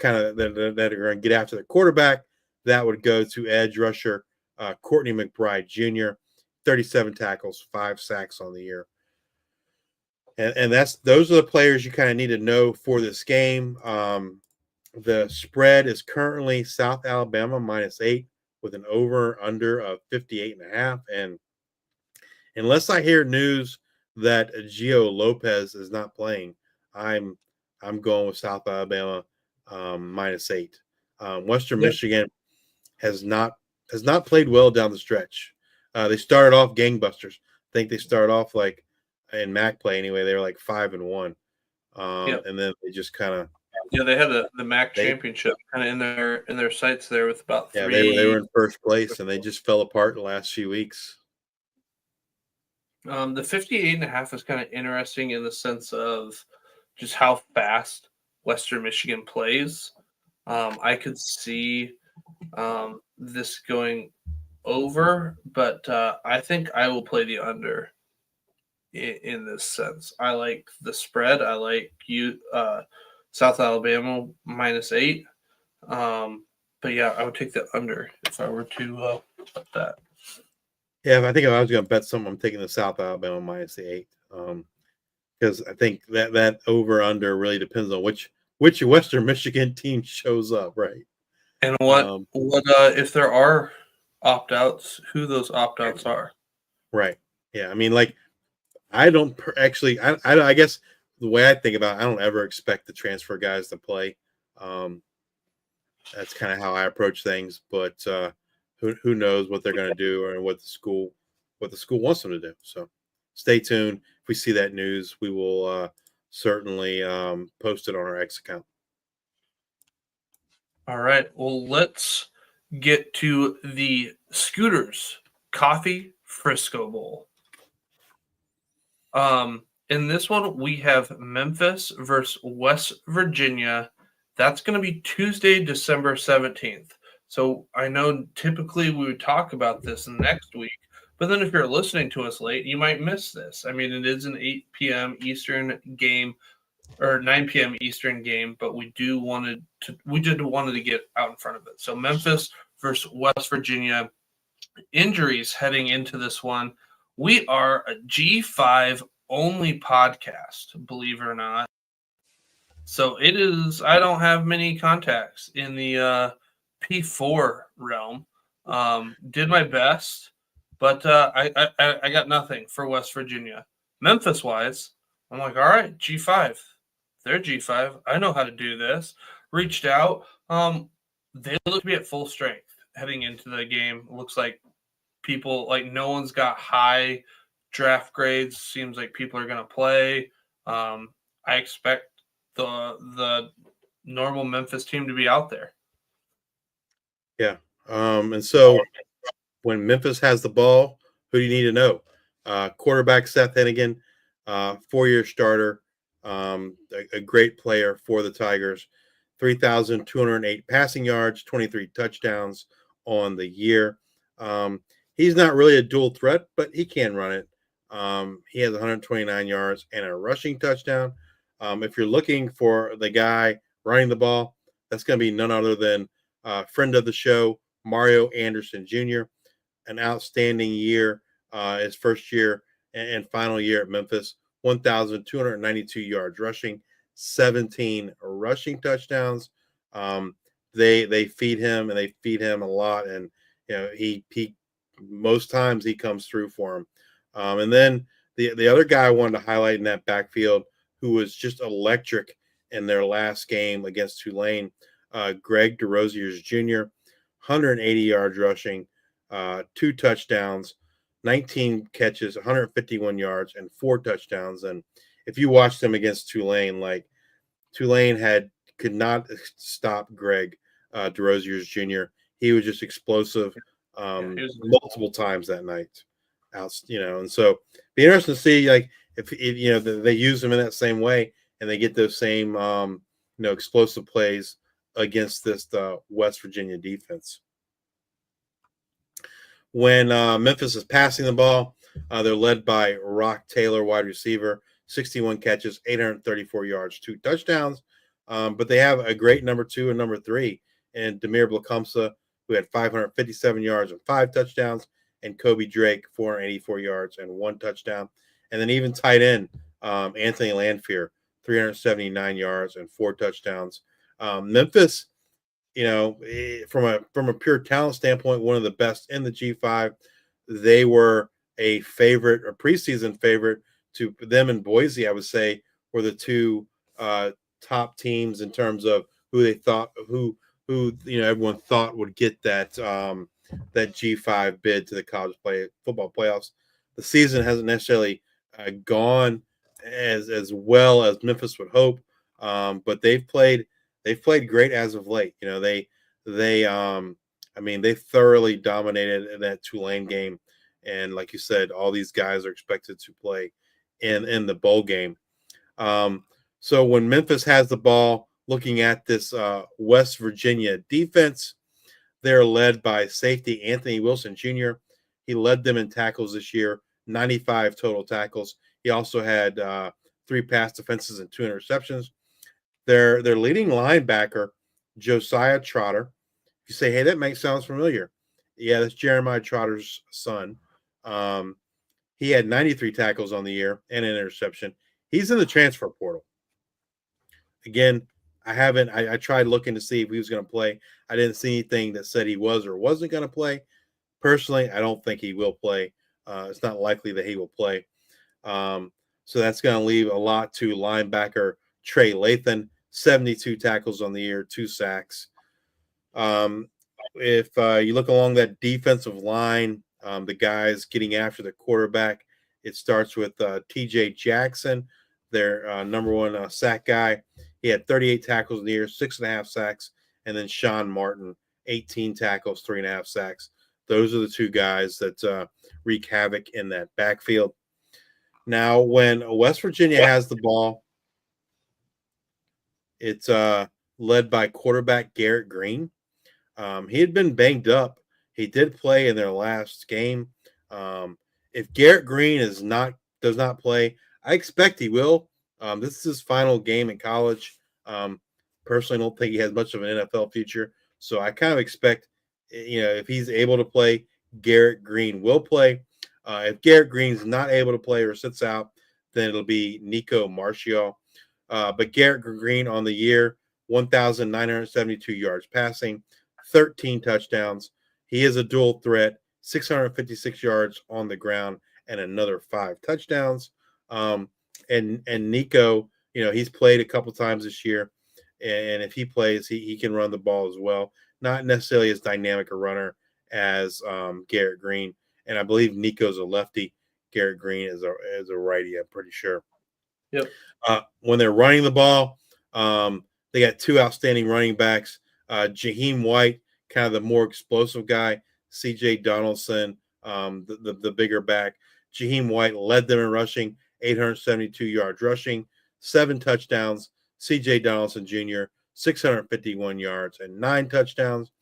are going to get after the quarterback, that would go to edge rusher Courtney McBride Jr., 37 tackles, 5 sacks on the year. And those are the players you kind of need to know for this game. The spread is currently South Alabama -8 with an over/under of 58.5. And unless I hear news that Gio Lopez is not playing, I'm going with South Alabama -8. Western Michigan has not played well down the stretch. They started off gangbusters. I think they started off like in MAC play anyway. They were like 5-1, and then they just kind of they had the MAC championship kind of in their sights there with about 3. They were in first place and they just fell apart in the last few weeks. The 58.5 is kind of interesting in the sense of just how fast Western Michigan plays. I could see this going over, but I think I will play the under in this sense. I like the spread. I like South Alabama -8. But yeah, I would take the under if I were to bet that. Yeah, if I was going to bet something, I'm taking the South Alabama -8. Because I think that over under really depends on which Western Michigan team shows up, right? And what if there are opt-outs, who those opt-outs are. Right. Yeah. I mean, like, I don't actually, I guess the way I think about it, I don't ever expect the transfer guys to play. That's kind of how I approach things, but who knows what they're going to do or what the school wants them to do. So stay tuned. If we see that news, we will certainly post it on our X account. All right. Well, let's get to the Scooters Coffee Frisco Bowl. In this one, we have Memphis versus West Virginia. That's going to be Tuesday, December 17th. So I know typically we would talk about this next week, but then if you're listening to us late, you might miss this. I mean, it is an 8 p.m. Eastern game or 9 p.m. Eastern game, but we did wanted to get out in front of it. So Memphis versus West Virginia. Injuries heading into this one. We are a G5 only podcast, believe it or not. So it is, I don't have many contacts in the P4 realm. Did my best, but I got nothing for West Virginia. Memphis-wise, I'm like, all right, G5. They're G5. I know how to do this. Reached out. They look to be at full strength heading into the game. Looks like people, like no one's got high draft grades. Seems like people are going to play. I expect the normal Memphis team to be out there. Yeah. And so when Memphis has the ball, who do you need to know? Quarterback Seth Hennigan, 4-year starter, a great player for the Tigers, 3,208 passing yards, 23 touchdowns on the year. He's not really a dual threat, but he can run it. He has 129 yards and a rushing touchdown. If you're looking for the guy running the ball, that's going to be none other than friend of the show, Mario Anderson Jr., an outstanding year, his first year and final year at Memphis, 1,292 yards rushing, 17 rushing touchdowns. They feed him and they feed him a lot, and you know he most times he comes through for him. And then the other guy I wanted to highlight in that backfield, who was just electric in their last game against Tulane, Greg DeRosiers Jr., 180 yards rushing, 2 touchdowns, 19 catches, 151 yards, and 4 touchdowns. And if you watched them against Tulane, like Tulane could not stop Greg DeRosiers Jr. He was just explosive multiple times that night. And so be interesting to see, like, if they use them in that same way and they get those same explosive plays against this West Virginia defense. When Memphis is passing the ball, they're led by Rock Taylor, wide receiver, 61 catches, 834 yards, 2 touchdowns. But they have a great number 2 and number 3, and Demir Blakumsa, who had 557 yards and 5 touchdowns, and Kobe Drake, 484 yards and 1 touchdown. And then even tight end, Anthony Landfear, 379 yards and 4 touchdowns. Memphis, from a pure talent standpoint, one of the best in the G5. They were a preseason favorite to them, and Boise, I would say, were the 2 top teams in terms of who they thought, who everyone thought would get that G5 bid to the college football playoffs. The season hasn't necessarily gone as well as Memphis would hope, but they've played great as of late. They thoroughly dominated that Tulane game, and like you said, all these guys are expected to play in the bowl game. So when Memphis has the ball, looking at this West Virginia defense, They're led by safety Anthony Wilson Jr. He led them in tackles this year, 95 total tackles. He also had 3 pass defenses and 2 interceptions. Their leading linebacker, Josiah Trotter. You say, hey, that sounds familiar. Yeah, that's Jeremiah Trotter's son. He had 93 tackles on the year and an interception. He's in the transfer portal. Again, I tried looking to see if he was going to play. I didn't see anything that said he was or wasn't going to play. Personally, I don't think he will play. It's not likely that he will play. So that's going to leave a lot to linebacker Trey Lathan, 72 tackles on the year, 2 sacks. If you look along that defensive line, the guys getting after the quarterback, it starts with T.J. Jackson, their number 1 sack guy. He had 38 tackles in the year, 6.5 sacks. And then Sean Martin, 18 tackles, 3.5 sacks. Those are the 2 guys that wreak havoc in that backfield. Now, when West Virginia has the ball, it's led by quarterback Garrett Green. He had been banged up. He did play in their last game. If Garrett Green does not play, I expect he will. This is his final game in college. Personally, I don't think he has much of an NFL future. So I kind of expect, if he's able to play, Garrett Green will play. If Garrett Green's not able to play or sits out, then it'll be Nico Martial. But Garrett Green on the year, 1,972 yards passing, 13 touchdowns. He is a dual threat, 656 yards on the ground, and another 5 touchdowns. And Nico, he's played a couple times this year, and if he plays, he can run the ball as well. Not necessarily as dynamic a runner as Garrett Green, and I believe Nico's a lefty. Garrett Green is a righty, I'm pretty sure. Yep. When they're running the ball, they got 2 outstanding running backs. Jaheim White, kind of the more explosive guy. C.J. Donaldson, the bigger back. Jaheim White led them in rushing, 872 yards rushing, 7 touchdowns. C.J. Donaldson Jr., 651 yards and 9 touchdowns.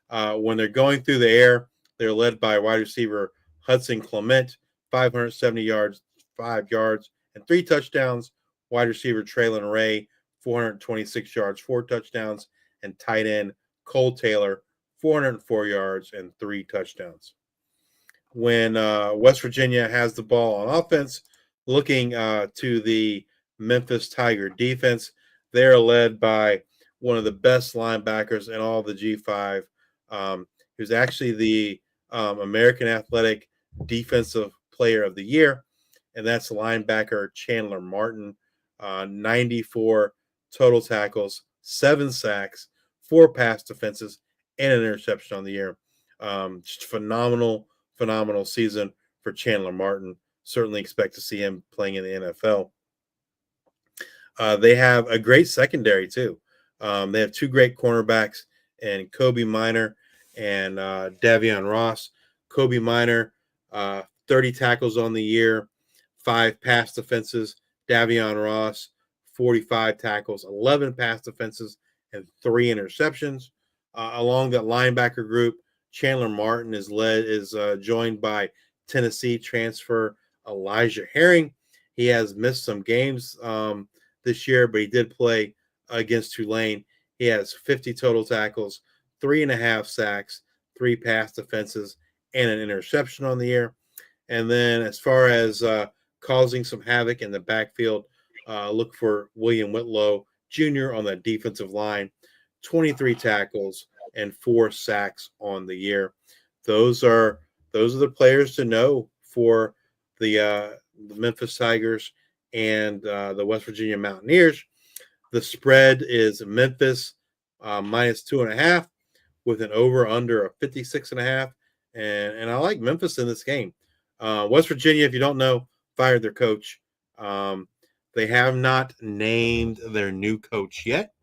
When they're going through the air, they're led by wide receiver Hudson Clement, 570 yards, 5 yards, and 3 touchdowns. Wide receiver Traylon Ray, 426 yards, 4 touchdowns, and tight end Cole Taylor, 404 yards and 3 touchdowns. When West Virginia has the ball on offense, looking to the Memphis Tiger defense, they're led by one of the best linebackers in all the G5. Who's actually the American Athletic Defensive Player of the Year, and that's linebacker Chandler Martin. 94 total tackles, 7 sacks, 4 pass defenses, and an interception on the year. Just phenomenal season for Chandler Martin. Certainly expect to see him playing in the NFL. They have a great secondary too. They have 2 great cornerbacks, and Kobe Minor and Davion Ross. Kobe Minor, 30 tackles on the year, 5 pass defenses. Davion Ross, 45 tackles, 11 pass defenses, and 3 interceptions. Along that linebacker group, Chandler Martin is joined by Tennessee transfer Elijah Herring. He has missed some games this year, but he did play against Tulane. He has 50 total tackles, 3.5 sacks, 3 pass defenses, and an interception on the year. And then as far as causing some havoc in the backfield, look for William Whitlow Jr. on the defensive line, 23 tackles and 4 sacks on the year. Those are the players to know for the Memphis Tigers and the West Virginia Mountaineers. The spread is Memphis minus 2.5 with an over-under of 56.5. And I like Memphis in this game. West Virginia, if you don't know, fired their coach. They have not named their new coach yet.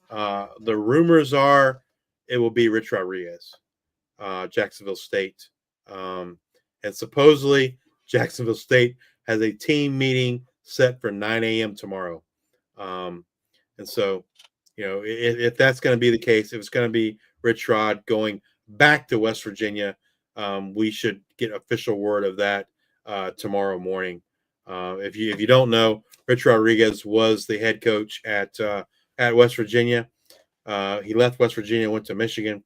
The rumors are it will be Rich Rodriguez, Jacksonville State. And supposedly Jacksonville State has a team meeting set for 9 a.m. tomorrow. And so, if that's going to be the case, if it's going to be Rich Rod going back to West Virginia. We should get official word of that tomorrow morning. If you don't know, Rich Rodriguez was the head coach at West Virginia. He left West Virginia, went to Michigan,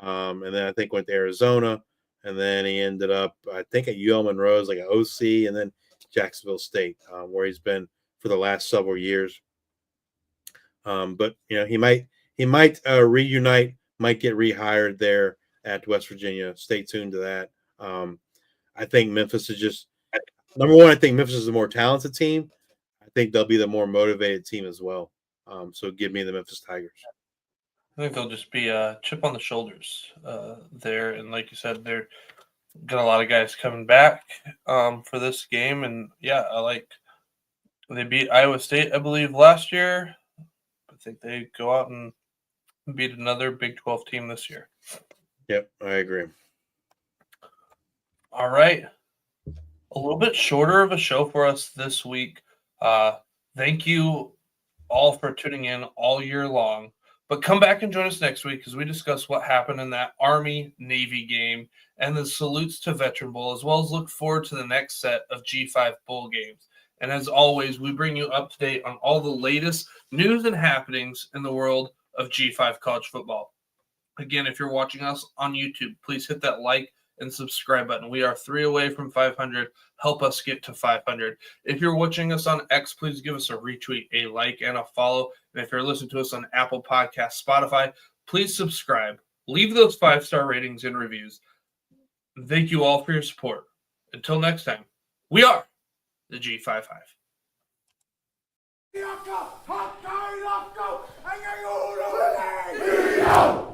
and then I think went to Arizona, and then he ended up, I think, at UL Monroe's like an OC, and then Jacksonville State, where he's been for the last several years. But he might reunite, might get rehired there at West Virginia. Stay tuned to that. I think Memphis is just number one. I think Memphis is the more talented team. I think they'll be the more motivated team as well. So give me the Memphis Tigers. I think they'll just be a chip on the shoulders there. And like you said, they're got a lot of guys coming back for this game. And, yeah, they beat Iowa State, I believe, last year. I think they go out and beat another Big 12 team this year. Yep, I agree. All right. A little bit shorter of a show for us this week. Thank you all for tuning in all year long. But come back and join us next week as we discuss what happened in that Army-Navy game and the salutes to Veteran Bowl, as well as look forward to the next set of G5 Bowl games. And as always, we bring you up to date on all the latest news and happenings in the world of G5 college football. Again, if you're watching us on YouTube, please hit that like and subscribe button. We are 3 away from 500. Help us get to 500. If you're watching us on X, please give us a retweet, a like, and a follow. And if you're listening to us on Apple Podcasts, Spotify, please subscribe. Leave those 5-star ratings and reviews. Thank you all for your support. Until next time, we are the G5 Hive.